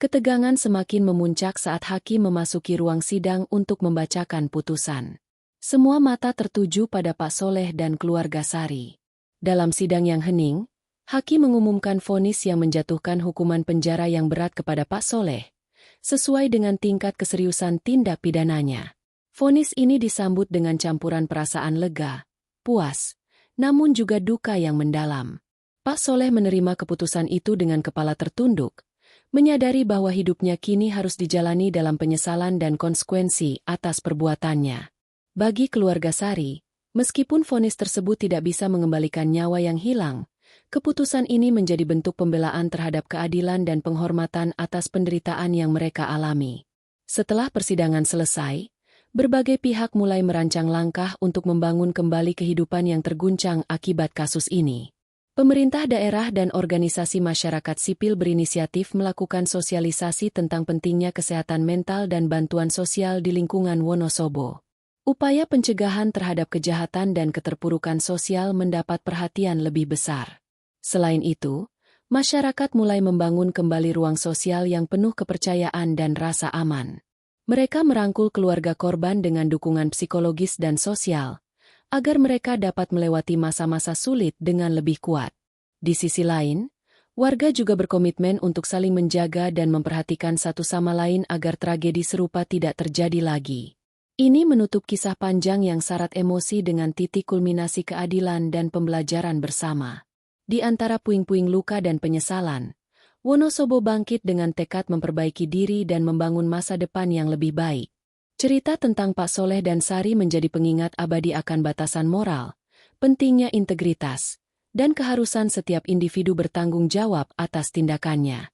A: Ketegangan semakin memuncak saat hakim memasuki ruang sidang untuk membacakan putusan. Semua mata tertuju pada Pak Soleh dan keluarga Sari. Dalam sidang yang hening, hakim mengumumkan vonis yang menjatuhkan hukuman penjara yang berat kepada Pak Soleh, sesuai dengan tingkat keseriusan tindak pidananya. Vonis ini disambut dengan campuran perasaan lega, puas, namun juga duka yang mendalam. Pak Soleh menerima keputusan itu dengan kepala tertunduk, menyadari bahwa hidupnya kini harus dijalani dalam penyesalan dan konsekuensi atas perbuatannya. Bagi keluarga Sari, meskipun vonis tersebut tidak bisa mengembalikan nyawa yang hilang, keputusan ini menjadi bentuk pembelaan terhadap keadilan dan penghormatan atas penderitaan yang mereka alami. Setelah persidangan selesai, berbagai pihak mulai merancang langkah untuk membangun kembali kehidupan yang terguncang akibat kasus ini. Pemerintah daerah dan organisasi masyarakat sipil berinisiatif melakukan sosialisasi tentang pentingnya kesehatan mental dan bantuan sosial di lingkungan Wonosobo. Upaya pencegahan terhadap kejahatan dan keterpurukan sosial mendapat perhatian lebih besar. Selain itu, masyarakat mulai membangun kembali ruang sosial yang penuh kepercayaan dan rasa aman. Mereka merangkul keluarga korban dengan dukungan psikologis dan sosial, agar mereka dapat melewati masa-masa sulit dengan lebih kuat. Di sisi lain, warga juga berkomitmen untuk saling menjaga dan memperhatikan satu sama lain agar tragedi serupa tidak terjadi lagi. Ini menutup kisah panjang yang syarat emosi dengan titik kulminasi keadilan dan pembelajaran bersama. Di antara puing-puing luka dan penyesalan, Wonosobo bangkit dengan tekad memperbaiki diri dan membangun masa depan yang lebih baik. Cerita tentang Pak Soleh dan Sari menjadi pengingat abadi akan batasan moral, pentingnya integritas, dan keharusan setiap individu bertanggung jawab atas tindakannya.